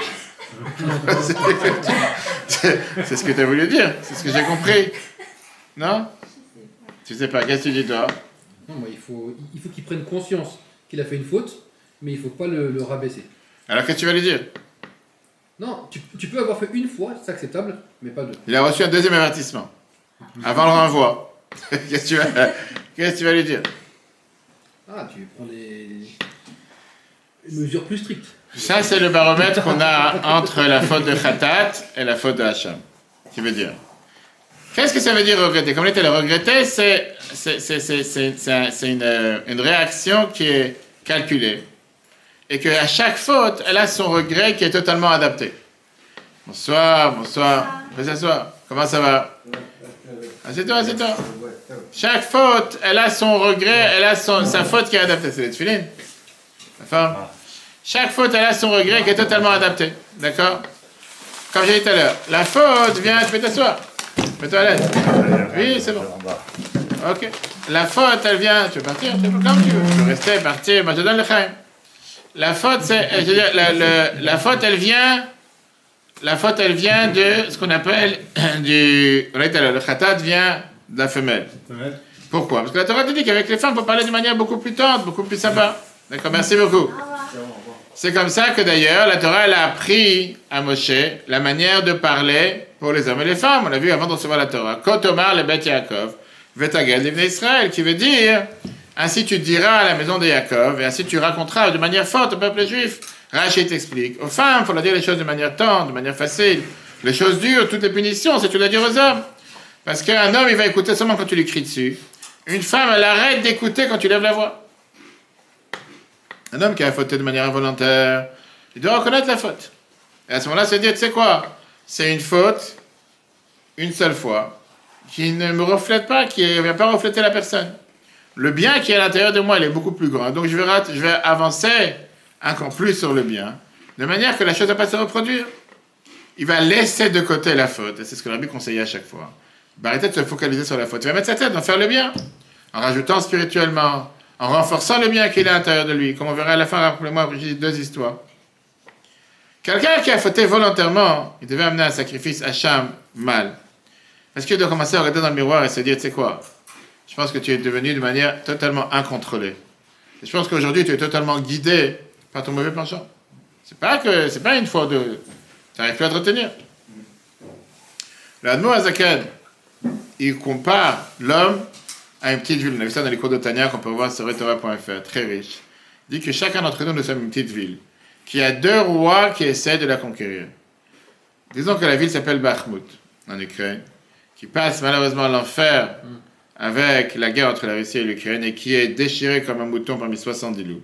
A: C'est ce que tu as voulu dire, c'est ce que j'ai compris. Non? Tu sais pas, qu'est-ce que tu dis toi?
B: Non, moi, il faut qu'il prenne conscience qu'il a fait une faute, mais il faut pas le rabaisser. Alors
A: qu'est-ce que tu vas lui dire?
B: Non, tu peux avoir fait une fois, c'est acceptable, mais pas deux.
A: Il a reçu un deuxième avertissement. Avant le renvoi. Qu'est-ce que tu vas lui dire?
B: Ah, tu prends des mesures plus strictes.
A: Ça, c'est le baromètre qu'on a entre la faute de Khatat et la faute de Hacham. Qui veut dire? Qu'est-ce que ça veut dire regretter? Comme on était le regretter, c'est une réaction qui est calculée. Et qu'à chaque faute, elle a son regret qui est totalement adapté. Bonsoir, bonsoir. Fais s'asseoir. Comment ça va? Assieds-toi, assieds-toi. Chaque faute, elle a son regret, elle a sa faute qui est adaptée. C'est les tefilines. D'accord? Chaque faute, elle a son regret qui est totalement adapté. D'accord? Comme j'ai dit tout à l'heure, la faute vient... Tu peux t'asseoir. Mets-toi à l'aise. Oui, c'est bon. Ok. La faute, elle vient... Tu veux partir? Comme tu veux. Tu peux rester, partir. Moi, je te donne le chaim. La faute, c'est... Je veux dire, la faute, elle vient... La faute, elle vient de ce qu'on appelle du... Le khatat vient de la femelle. Pourquoi? Parce que la Torah te dit qu'avec les femmes, il faut parler de manière beaucoup plus tendre, beaucoup plus sympa. D'accord? Merci beaucoup. C'est comme ça que d'ailleurs, la Torah, elle a appris à Moshe la manière de parler pour les hommes et les femmes. On l'a vu avant de recevoir la Torah. Kotomar le Bet Yaakov, Vetagel l'Ibn Israël, qui veut dire, ainsi tu diras à la maison de Yaakov, et ainsi tu raconteras de manière forte au peuple juif. Rachid t'explique. Aux femmes, il faut leur dire les choses de manière tendre, de manière facile. Les choses dures, toutes les punitions, c'est tu dois dire aux hommes. Parce qu'un homme, il va écouter seulement quand tu lui cries dessus. Une femme, elle arrête d'écouter quand tu lèves la voix. Un homme qui a fauté de manière involontaire, il doit reconnaître la faute. Et à ce moment-là, c'est dire, tu sais quoi? C'est une faute, une seule fois, qui ne me reflète pas, qui ne vient pas refléter la personne. Le bien qui est à l'intérieur de moi, il est beaucoup plus grand. Donc je vais avancer encore plus sur le bien, de manière que la chose ne va pas se reproduire. Il va laisser de côté la faute, et c'est ce que le Rabbi conseillait à chaque fois. Il va arrêter de se focaliser sur la faute. Il va mettre sa tête dans faire le bien, en rajoutant spirituellement, en renforçant le bien qu'il a à l'intérieur de lui. Comme on verra à la fin, rappelez-moi, j'ai dit deux histoires. Quelqu'un qui a fauté volontairement, il devait amener un sacrifice Hacham mal. Est-ce qu'il doit commencer à regarder dans le miroir et se dire, tu sais quoi? Je pense que tu es devenu de manière totalement incontrôlée. Et je pense qu'aujourd'hui, tu es totalement guidé par ton mauvais penchant. C'est pas une fois de... Tu n'arrives plus à te retenir. Le Admo Azaken, il compare l'homme à une petite ville. On a vu ça dans les cours de Tania qu'on peut voir sur Torah.fr, très riche. Il dit que chacun d'entre nous sommes une petite ville, qui a 2 rois qui essaient de la conquérir. Disons que la ville s'appelle Bakhmut, en Ukraine, qui passe malheureusement l'enfer avec la guerre entre la Russie et l'Ukraine et qui est déchirée comme un mouton parmi 70 loups.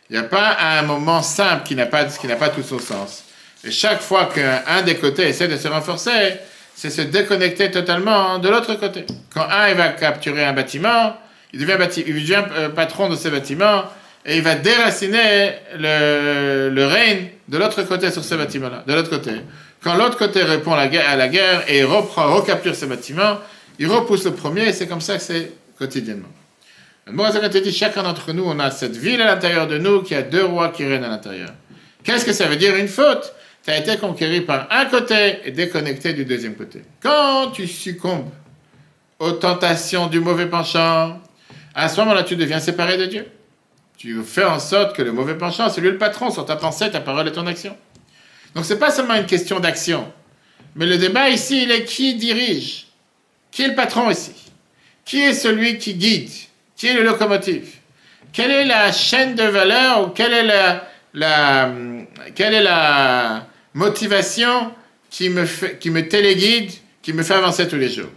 A: Il n'y a pas un moment simple qui n'a pas tout son sens. Et chaque fois qu'un des côtés essaie de se renforcer, c'est se déconnecter totalement de l'autre côté. Quand un il va capturer un bâtiment, il devient patron de ce bâtiment et il va déraciner le règne de l'autre côté sur ce bâtiment-là, de l'autre côté. Quand l'autre côté répond à la guerre et recapture ce bâtiment, il repousse le premier et c'est comme ça que c'est quotidiennement. Moi, ça dit, chacun d'entre nous, on a cette ville à l'intérieur de nous qui a 2 rois qui règnent à l'intérieur. Qu'est-ce que ça veut dire une faute? Tu as été conquéri par un côté et déconnecté du deuxième côté. Quand tu succombes aux tentations du mauvais penchant, à ce moment-là, tu deviens séparé de Dieu. Tu fais en sorte que le mauvais penchant, c'est lui le patron sur ta pensée, ta parole et ton action. Donc, ce n'est pas seulement une question d'action. Mais le débat ici, il est qui dirige? Qui est le patron ici? Qui est celui qui guide? Qui est le locomotive? Quelle est la chaîne de valeur ou quelle est la motivation qui me téléguide, qui me fait avancer tous les jours?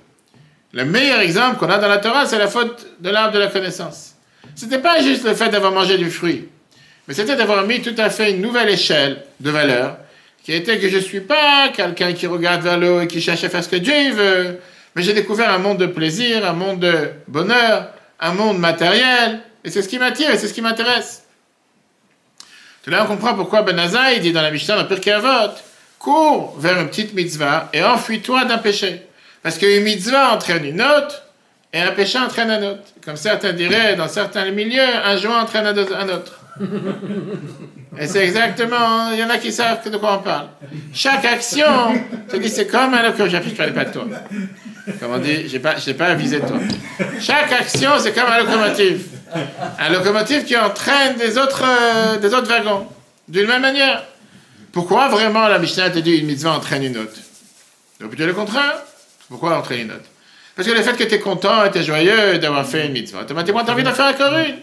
A: Le meilleur exemple qu'on a dans la Torah, c'est la faute de l'arbre de la connaissance. Ce n'était pas juste le fait d'avoir mangé du fruit, mais c'était d'avoir mis tout à fait une nouvelle échelle de valeur, qui était que je ne suis pas quelqu'un qui regarde vers le haut et qui cherche à faire ce que Dieu veut, mais j'ai découvert un monde de plaisir, un monde de bonheur, un monde matériel, et c'est ce qui m'attire et c'est ce qui m'intéresse. Tout là, on comprend pourquoi Ben Azai dit dans la Mishnah, dans Pirkei Avot, cours vers une petite mitzvah et enfuis-toi d'un péché. Parce qu'une mitzvah entraîne une autre, et un péché entraîne un autre. Comme certains diraient, dans certains milieux, un joint entraîne un autre. Et c'est exactement, il y en a qui savent de quoi on parle. Chaque action, je te dis, c'est comme un locomotive. Je ne parlais pas de toi. Comme on dit, je n'ai pas avisé toi. Chaque action, c'est comme un locomotive. Un locomotive qui entraîne des autres wagons, d'une même manière. Pourquoi vraiment la Mishnah te dit une mitzvah entraîne une autre? Donc plutôt le contraire. Pourquoi entraîne une autre? Parce que le fait que tu es content et tu es joyeux d'avoir fait une mitzvah, automatiquement tu as envie d'en faire encore une.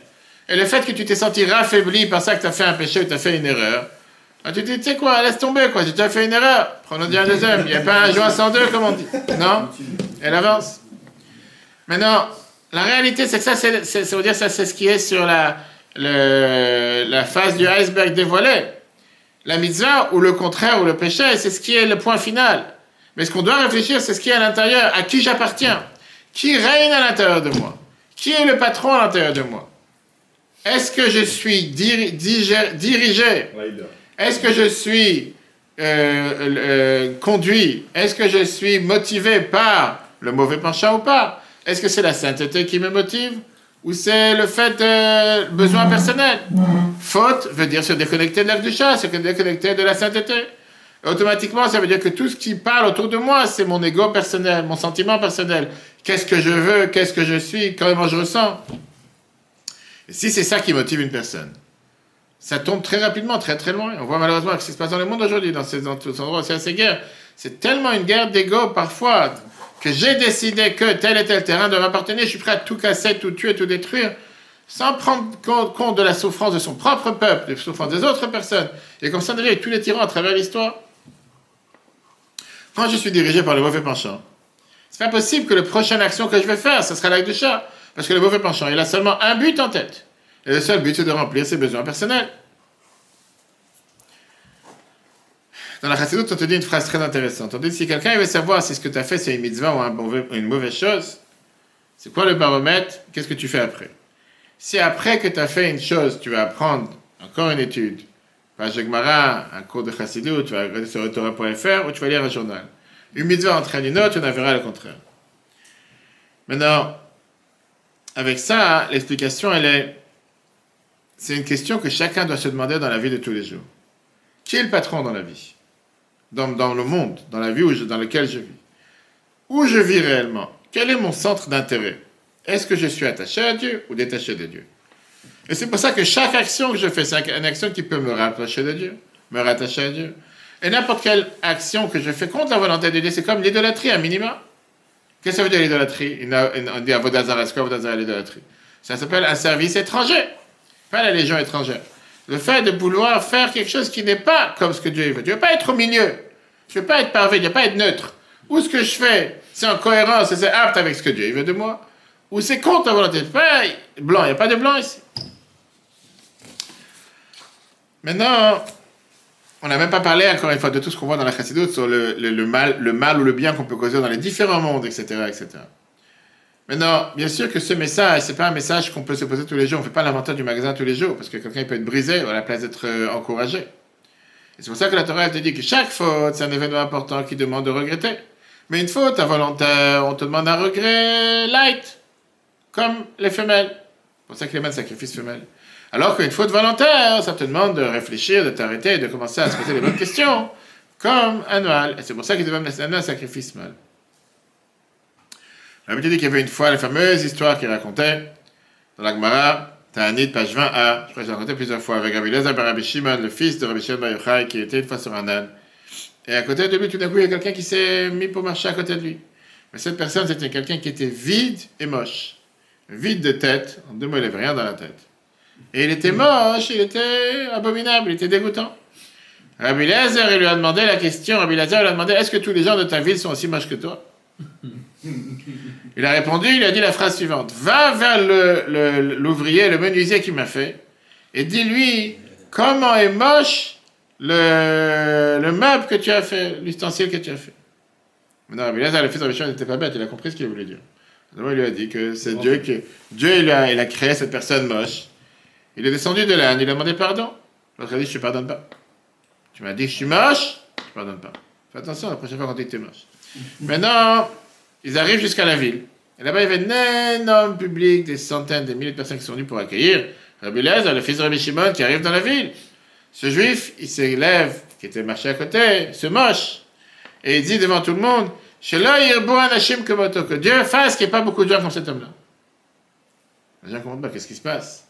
A: Et le fait que tu t'es senti raffaibli par ça que tu as fait un péché ou tu as fait une erreur, tu te dis, tu sais quoi, laisse tomber, quoi, j'ai déjà fait une erreur, prenons un deuxième, il n'y a pas un joint sans deux, comme on dit. Non? Elle avance. Maintenant, la réalité, c'est que ça, c'est ce qui est sur la face du iceberg dévoilé. La mitzvah, ou le contraire, ou le péché, c'est ce qui est le point final. Mais ce qu'on doit réfléchir, c'est ce qui est à l'intérieur, à qui j'appartiens, qui règne à l'intérieur de moi, qui est le patron à l'intérieur de moi. Est-ce que je suis dirigé? Est-ce que je suis conduit? Est-ce que je suis motivé par le mauvais penchant ou pas? Est-ce que c'est la sainteté qui me motive? Ou c'est le fait de besoin personnel? Faute veut dire se déconnecter de l'Akdusha, se déconnecter de la sainteté. Automatiquement, ça veut dire que tout ce qui parle autour de moi, c'est mon ego personnel, mon sentiment personnel. Qu'est-ce que je veux? Qu'est-ce que je suis? Comment je ressens? Et si c'est ça qui motive une personne, ça tombe très rapidement, très très loin. On voit malheureusement ce qui se passe dans le monde aujourd'hui, dans ces endroits, ces guerres. C'est tellement une guerre d'ego parfois que j'ai décidé que tel et tel terrain doit m'appartenir, je suis prêt à tout casser, tout tuer, tout détruire, sans prendre compte de la souffrance de son propre peuple, de la souffrance des autres personnes. Et comme ça, déjà, tous les tyrans à travers l'histoire. Quand je suis dirigé par le mauvais penchant, c'est pas possible que la prochaine action que je vais faire, ce sera l'acte du chat. Parce que le mauvais penchant, il a seulement un but en tête. Et le seul but, c'est de remplir ses besoins personnels. Dans la Chassidut, on te dit une phrase très intéressante. On te dit, si quelqu'un veut savoir si ce que tu as fait, c'est une mitzvah ou une mauvaise chose, c'est quoi le baromètre? Qu'est-ce que tu fais après? Si après que tu as fait une chose, tu vas apprendre encore une étude, page Gemara, un cours de Chassidut, tu vas regarder sur Torah.fr ou tu vas lire un journal. Une mitzvah entraîne une autre, tu en verras le contraire. Maintenant, avec ça, l'explication, c'est une question que chacun doit se demander dans la vie de tous les jours. Qui est le patron dans la vie? Dans le monde, dans la vie dans laquelle je vis. Où je vis réellement? Quel est mon centre d'intérêt? Est-ce que je suis attaché à Dieu ou détaché de Dieu? Et c'est pour ça que chaque action que je fais, c'est une action qui peut me rapprocher de Dieu, me rattacher à Dieu. Et n'importe quelle action que je fais contre la volonté de Dieu, c'est comme l'idolâtrie, un minimum. Qu'est-ce que ça veut dire l'idolâtrie? On dit Avodah Zarah, c'est quoi Avodah Zarah, l'idolâtrie? Ça s'appelle un service étranger, pas la légion étrangère. Le fait de vouloir faire quelque chose qui n'est pas comme ce que Dieu veut. Tu ne veux pas être au milieu. Tu ne veux pas être parfait, tu ne veux pas être neutre. Ou ce que je fais, c'est en cohérence et c'est apte avec ce que Dieu veut de moi. Ou c'est contre ta volonté. Pas blanc, il n'y a pas de blanc ici. Maintenant, on n'a même pas parlé, encore une fois, de tout ce qu'on voit dans la Chassidoute sur le mal ou le bien qu'on peut causer dans les différents mondes, etc., etc. Maintenant, bien sûr que ce message, ce n'est pas un message qu'on peut se poser tous les jours. On ne fait pas l'inventaire du magasin tous les jours, parce que quelqu'un peut être brisé à la place d'être encouragé. Et c'est pour ça que la Torah elle te dit que chaque faute, c'est un événement important qui demande de regretter. Mais une faute involontaire, on te demande un regret light, comme les femelles. C'est pour ça que les mains de sacrifice femelles. Alors qu'une faute volontaire, ça te demande de réfléchir, de t'arrêter, de commencer à se poser les bonnes questions, comme un mâle. Et c'est pour ça qu'il devait me un sacrifice mâle. La Bible dit qu'il y avait une fois la fameuse histoire qu'il racontait dans la Gemara, Ta'anit, page 20a. Je crois que j'ai raconté plusieurs fois avec Rabbi Eliezer bar Rabbi Shimon, le fils de Rabbi Shimon bar Yochai, qui était une fois sur un âne. Et à côté de lui, tout d'un coup, il y a quelqu'un qui s'est mis pour marcher à côté de lui. Mais cette personne, c'était quelqu'un qui était vide et moche. Vide de tête. En 2 mots, il n'avait rien dans la tête. Et il était moche, il était abominable, il était dégoûtant. Rabbi Eliezer, il lui a demandé la question. Rabbi Eliezer lui a demandé, est-ce que tous les gens de ta ville sont aussi moches que toi? Il a répondu, il a dit la phrase suivante. Va vers l'ouvrier, le menuisier qui m'a fait, et dis-lui comment est moche le meuble que tu as fait, l'ustensile que tu as fait. Maintenant, Rabbi Eliezer, le fils de Rabbi Shimon, n'était pas bête, il a compris ce qu'il voulait dire. Alors, il lui a dit que c'est Dieu il a créé cette personne moche. Il est descendu de l'âne, il a demandé pardon. L'autre a dit, je te pardonne pas. Tu m'as dit que je suis moche, je te pardonne pas. Fais attention la prochaine fois quand tu es moche. Maintenant, ils arrivent jusqu'à la ville. Et là-bas, il y avait un énorme public, des centaines, des milliers de personnes qui sont venues pour accueillir Rabbi Eliezer, le fils de Rabbi Shimon, qui arrive dans la ville. Ce juif, il s'élève, qui était marché à côté, se moche. Et il dit devant tout le monde, que Dieu fasse qu'il n'y ait pas beaucoup de gens comme cet homme-là. Les gens ne comprennent pas, qu'est-ce qui se passe?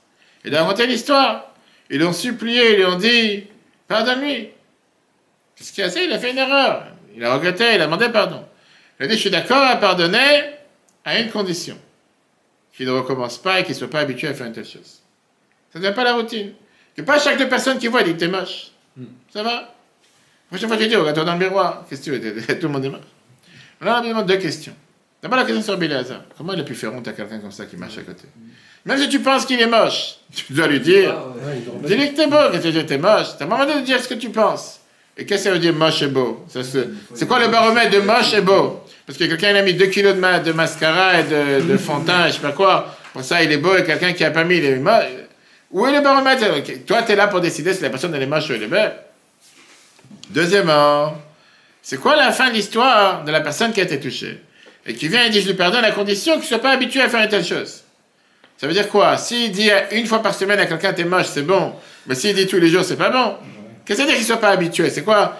A: Il a raconté l'histoire. Ils l'ont supplié, ils lui ont dit, pardonne-lui. Qu'est-ce qu'il a fait? Il a fait une erreur. Il a regretté, il a demandé pardon. Il a dit, je suis d'accord à pardonner à une condition. Qu'il ne recommence pas et qu'il ne soit pas habitué à faire une telle chose. Ça ne devient pas la routine. Que pas chaque 2 personnes qui voient, dit, t'es moche. Ça va? La prochaine fois, tu dis, regarde-toi dans le miroir. Qu'est-ce que tu veux? Tout le monde est moche. Maintenant, on lui demande 2 questions. D'abord, la question sur Rabbi Eliezer. Comment il a pu faire honte à quelqu'un comme ça qui marche à côté? Même si tu penses qu'il est moche, tu dois lui dire, dis-lui que t'es beau, que t'es moche. T'as pas demandé de dire ce que tu penses. Et qu'est-ce que ça veut dire moche et beau? C'est quoi le baromètre de moche et beau? Parce que quelqu'un il a mis 2 kilos de mascara et de fond de teint et je sais pas quoi. Pour ça, il est beau et quelqu'un qui a pas mis, il est moche. Où est le baromètre? Toi, t'es là pour décider si la personne elle est moche ou elle est belle. Deuxièmement, c'est quoi la fin de l'histoire de la personne qui a été touchée? Et qui vient et dit, je lui pardonne à condition qu'il ne soit pas habitué à faire une telle chose. Ça veut dire quoi? S'il dit une fois par semaine à quelqu'un, t'es moche, c'est bon. Mais s'il dit tous les jours, c'est pas bon. Qu'est-ce que ça veut dire qu'il ne soit pas habitué? C'est quoi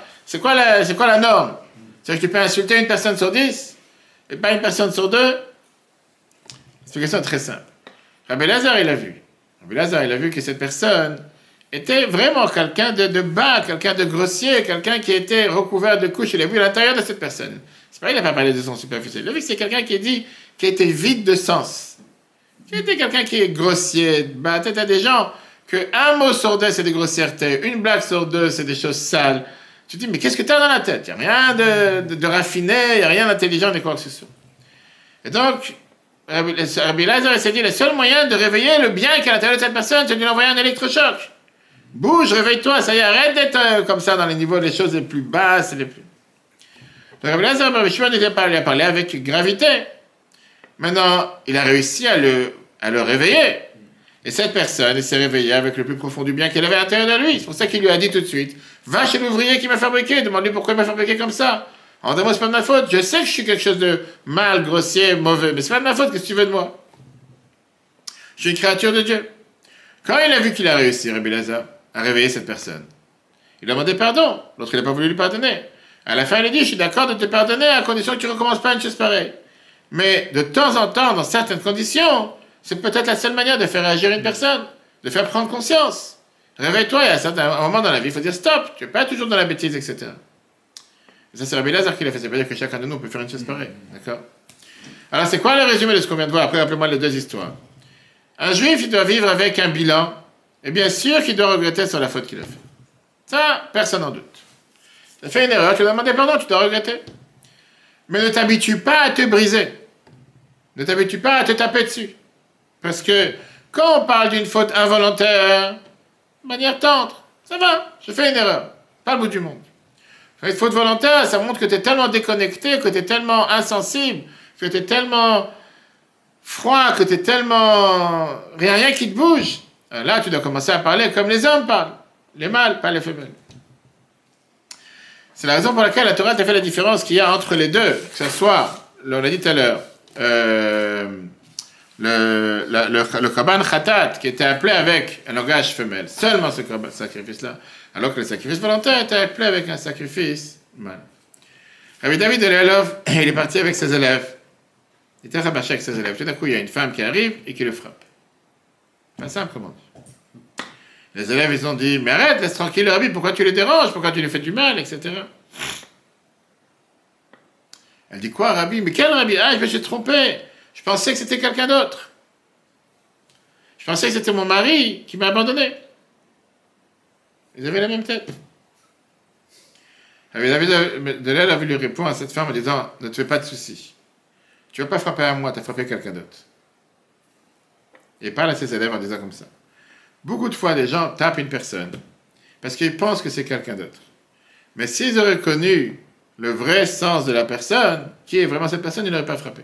A: la norme? C'est-à-dire que tu peux insulter une personne sur 10 et pas une personne sur 2? C'est une question très simple. Rabbi Eliezer, il a vu. Rabbi Eliezer, il a vu que cette personne était vraiment quelqu'un de bas, quelqu'un de grossier, quelqu'un qui était recouvert de couches. Il a vu l'intérieur de cette personne. C'est pas, il n'a pas parlé de son superficiel. Il a vu que c'est quelqu'un qui était vide de sens. Qui était quelqu'un qui est grossier. Bah, t'as des gens que un mot sur 2, c'est des grossièretés. Une blague sur 2, c'est des choses sales. Tu te dis, mais qu'est-ce que tu as dans la tête? Il n'y a rien de raffiné, il n'y a rien d'intelligent ni quoi que ce soit. Et donc, Rabbi Eliezer s'est dit, le seul moyen de réveiller le bien qui est à l'intérieur de cette personne, c'est de lui envoyer un électrochoc. Bouge, réveille-toi, ça y est, arrête d'être comme ça dans les niveaux des choses les plus basses et les plus... Donc, Rabbi Eliezer, Rabbi Shimon, il a parlé avec gravité. Maintenant, il a réussi à le réveiller. Et cette personne, il s'est réveillée avec le plus profond du bien qu'elle avait à l'intérieur de lui. C'est pour ça qu'il lui a dit tout de suite, va chez l'ouvrier qui m'a fabriqué, demande-lui pourquoi il m'a fabriqué comme ça. En deux mots, c'est pas de ma faute. Je sais que je suis quelque chose de mal, grossier, mauvais, mais c'est pas de ma faute. Qu'est-ce que tu veux de moi? Je suis une créature de Dieu. Quand il a vu qu'il a réussi, Rabbi Eliezer, à réveiller cette personne, il a demandé pardon. L'autre, il n'a pas voulu lui pardonner. À la fin, il a dit, je suis d'accord de te pardonner à condition que tu ne recommences pas une chose pareille. Mais de temps en temps, dans certaines conditions, c'est peut-être la seule manière de faire réagir une personne, de faire prendre conscience. Réveille-toi, il y a un moment dans la vie, il faut dire stop, tu n'es pas toujours dans la bêtise, etc. Et ça, c'est Rabbi Eliezer qui l'a fait. Ça veut dire que chacun de nous peut faire une chose pareille. D'accord? Alors, c'est quoi le résumé de ce qu'on vient de voir? Après, rappelez-moi les deux histoires. Un juif, il doit vivre avec un bilan, et bien sûr qu'il doit regretter sur la faute qu'il a faite. Ça, personne n'en doute. Tu as fait une erreur, tu dois demander pardon, tu dois regretter. Mais ne t'habitue pas à te briser. Ne t'habitue pas à te taper dessus. Parce que quand on parle d'une faute involontaire, de manière tendre, ça va, j'ai fait une erreur, pas le bout du monde. Une faute volontaire, ça montre que tu es tellement déconnecté, que tu es tellement insensible, que tu es tellement froid, que tu es tellement... rien qui te bouge. Alors là, tu dois commencer à parler comme les hommes parlent. Les mâles, pas les femelles. C'est la raison pour laquelle la Torah t'a fait la différence qu'il y a entre les deux. Que ce soit, on l'a dit tout à l'heure, le Korban Khatat, qui était appelé avec un langage femelle, seulement ce sacrifice-là, alors que le sacrifice volontaire était appelé avec un sacrifice mâle. Rabbi David de Leilov, il est parti avec ses élèves. Il était rabaché avec ses élèves. Tout d'un coup, il y a une femme qui arrive et qui le frappe. Pas simple, comment dire. Les élèves, ils ont dit, mais arrête, laisse tranquille le Rabbi, pourquoi tu le déranges, pourquoi tu lui fais du mal, etc. Elle dit, quoi, Rabbi? Mais quel Rabbi? Ah, je me suis trompé. Je pensais que c'était quelqu'un d'autre. Je pensais que c'était mon mari qui m'a abandonné. Ils avaient la même tête. David de Léel avait lui répondre à cette femme en disant, ne te fais pas de soucis. Tu ne vas pas frapper à moi, tu as frappé quelqu'un d'autre. Et parle à ses élèves en disant comme ça. Beaucoup de fois, des gens tapent une personne parce qu'ils pensent que c'est quelqu'un d'autre. Mais s'ils auraient connu le vrai sens de la personne, qui est vraiment cette personne, ils n'auraient pas frappé.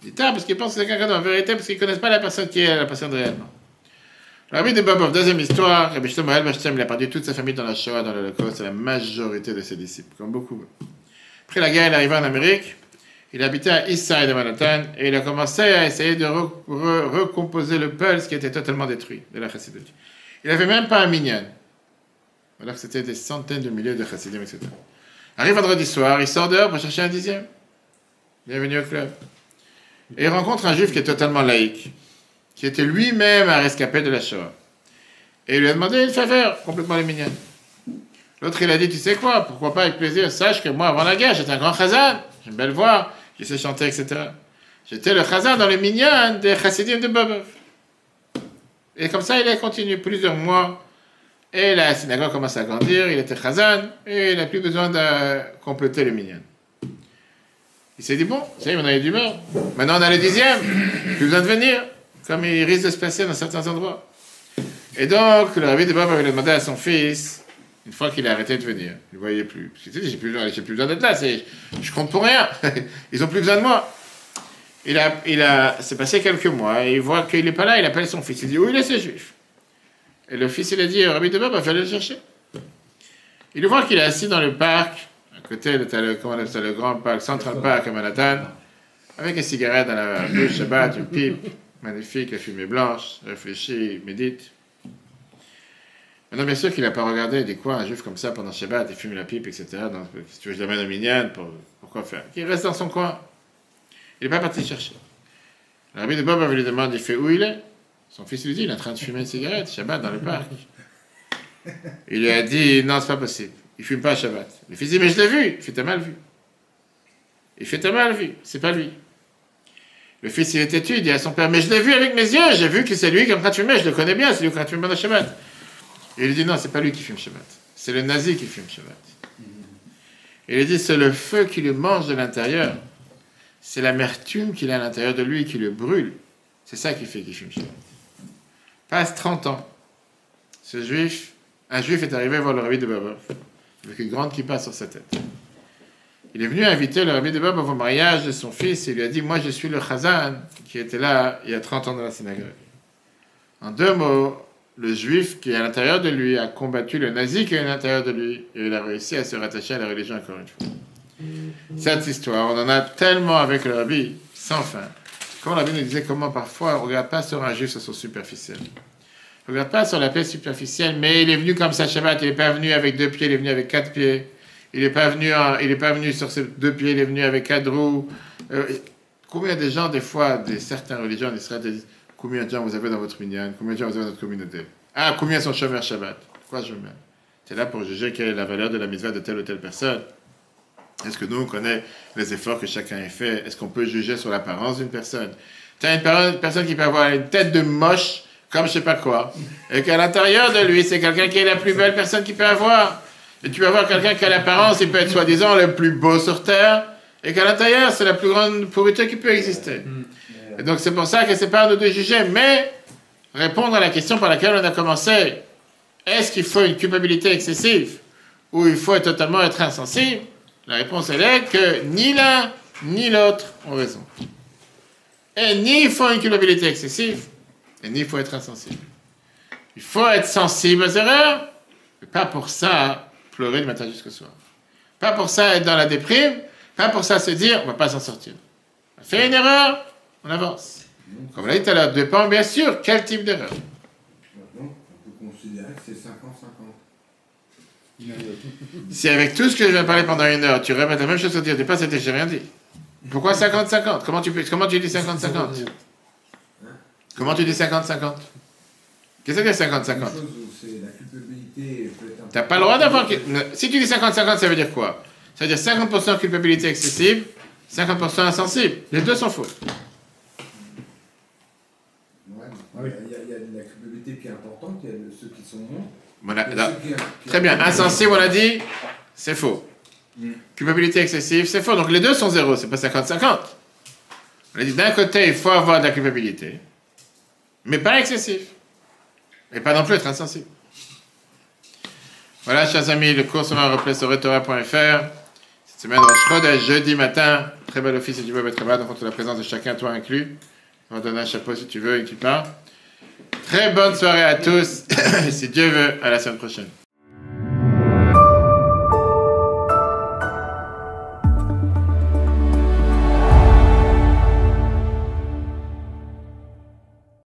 A: Ils tapent parce qu'ils pensent que c'est quelqu'un d'autre. En vérité, parce qu'ils ne connaissent pas la personne qui est la personne réellement. Le Rabbi de Bobov, deuxième histoire, Rabbi Shlomo Eilberstein, il a perdu toute sa famille dans la Shoah, dans l'Holocauste, c'est la majorité de ses disciples, comme beaucoup. Après la guerre, il est arrivé en Amérique, il habitait à East Side de Manhattan, et il a commencé à essayer de recomposer le Pulse qui était totalement détruit de la Chassidut. Il n'avait même pas un minyan. Alors que c'était des centaines de milliers de Chassidim, etc. Arrive vendredi soir, il sort dehors pour chercher un dixième. Bienvenue au club. Et il rencontre un juif qui est totalement laïque, qui était lui-même un rescapé de la Shoah. Et il lui a demandé une faveur, complètement les mignonnes. L'autre, il a dit, tu sais quoi, pourquoi pas avec plaisir, sache que moi, avant la guerre, j'étais un grand chazan, j'ai une belle voix, je sais chanter, etc. J'étais le chazan dans les mignonnes des chassidim de Bobov. Et comme ça, il a continué plusieurs mois, et la synagogue commence à grandir, il était chazan, et il n'a plus besoin de compléter les mignonnes. Il s'est dit, bon, ça y est, on a eu d'humeur, maintenant on a le dixième, plus besoin de venir. Comme il risque de se passer dans certains endroits. Et donc, le Rabbi de Bob avait demandé à son fils, une fois qu'il a arrêté de venir, il ne voyait plus. Parce qu'il s'est dit, j'ai plus besoin d'être là, je compte pour rien. Ils n'ont plus besoin de moi. C'est passé quelques mois, et il voit qu'il n'est pas là, il appelle son fils. Il dit, où il est ce juif? Et le fils, il a dit, Rabbi de Bob, il fallait le chercher. Il voit qu'il est assis dans le parc, à côté de le grand parc, Central Park à Manhattan, avec une cigarette dans la bouche, Shabbat, une pipe. Magnifique, la fumée blanche, réfléchit, médite. Maintenant, bien sûr qu'il n'a pas regardé, il dit quoi, un juif comme ça pendant Shabbat, il fume la pipe, etc. Donc, si tu veux, je l'amène au minyan, pourquoi faire? Il reste dans son coin. Il n'est pas parti chercher. Le Rabbi de Bob lui demande, il fait où il est? Son fils lui dit, il est en train de fumer une cigarette, Shabbat, dans le parc. Il lui a dit, non, c'est pas possible. Il ne fume pas Shabbat. Le fils dit, mais je l'ai vu. Il fait, t'as mal vu. Il fait, t'as mal vu. C'est pas lui. Le fils, il est têtu, il dit à son père, mais je l'ai vu avec mes yeux, j'ai vu que c'est lui qui est en train de fumer, je le connais bien, c'est lui qui est en train de fumer pendant Shabbat. Et il lui dit, non, c'est pas lui qui fume Shabbat, c'est le nazi qui fume Shabbat. Et il dit, c'est le feu qui le mange de l'intérieur, c'est l'amertume qu'il a à l'intérieur de lui qui le brûle, c'est ça qui fait qu'il fume Shabbat. Passe 30 ans, un juif est arrivé voir le Rabbi de Bobov, avec une grande kippa sur sa tête. Il est venu inviter le Rabbi de Bob au mariage de son fils et il lui a dit, moi je suis le chazan qui était là il y a 30 ans dans la synagogue. En deux mots, le juif qui est à l'intérieur de lui a combattu le nazi qui est à l'intérieur de lui et il a réussi à se rattacher à la religion encore une fois. Cette histoire, on en a tellement avec le Rabbi, sans fin. Comme le Rabbi nous disait comment parfois on ne regarde pas sur un juif sur son superficiel. On ne regarde pas sur la paix superficielle, mais il est venu comme ça Shabbat, il n'est pas venu avec 2 pieds, il est venu avec 4 pieds. Il n'est pas venu sur ses 2 pieds, il est venu avec 4 roues. Combien de gens, des fois, certaines religions en Israël disent combien de gens vous avez dans votre minyan, combien de gens vous avez dans votre communauté? Ah, combien sont chômeurs Shabbat? Pourquoi je mets? C'est là pour juger quelle est la valeur de la mitzvah de telle ou telle personne. Est-ce que nous, on connaît les efforts que chacun a fait? Est-ce qu'on peut juger sur l'apparence d'une personne? Tu as une personne qui peut avoir une tête de moche, comme je sais pas quoi, et qu'à l'intérieur de lui, c'est quelqu'un qui est la plus belle personne qu'il peut avoir. Et tu peux avoir quelqu'un qui a l'apparence, il peut être soi-disant le plus beau sur Terre, et qu'à l'intérieur, c'est la plus grande pourriture qui peut exister. Et donc c'est pour ça que c'est pas à nous de juger, mais répondre à la question par laquelle on a commencé. Est-ce qu'il faut une culpabilité excessive, ou il faut totalement être insensible? La réponse elle est que ni l'un ni l'autre ont raison. Et ni il faut une culpabilité excessive, et ni il faut être insensible. Il faut être sensible aux erreurs, mais pas pour ça pleurer du matin jusqu'au soir. Pas pour ça être dans la déprime, pas pour ça se dire on va pas s'en sortir. On a fait une erreur, on avance. Comme on l'a dit tout à l'heure, dépend bien sûr quel type d'erreur.
C: Maintenant, on peut considérer que c'est 50-50.
A: Si avec tout ce que je viens de parler pendant une heure, tu répètes la même chose que tu n'as pas, c'était j'ai rien dit. Pourquoi 50-50? Comment tu dis 50-50? Comment tu dis 50-50? Qu'est-ce que c'est 50-50?
C: Une chose où c'est la culpabilité peut être un peu...
A: T'as pas le droit d'avoir... Si tu dis 50-50, ça veut dire quoi? Ça veut dire 50% culpabilité excessive, 50% insensible. Les deux sont faux.
C: Ouais, il y a de la culpabilité qui est importante, il y a ceux qui sont moins.
A: Voilà,
C: Il y a
A: là.
C: ceux qui-
A: Très bien. Insensible, on a dit, c'est faux. Culpabilité excessive, c'est faux. Donc les deux sont zéro, c'est pas 50-50. On a dit d'un côté, il faut avoir de la culpabilité, mais pas excessif. Et pas non plus être insensible. Voilà, chers amis, le cours sera replay sur retora.fr. Cette semaine, Rosh Chodesh, jeudi matin. Très bel office si tu veux être là, donc on te la présence de chacun, toi inclus. On va donner un chapeau si tu veux et tu pars. Très bonne soirée à tous. Si Dieu veut, à la semaine prochaine.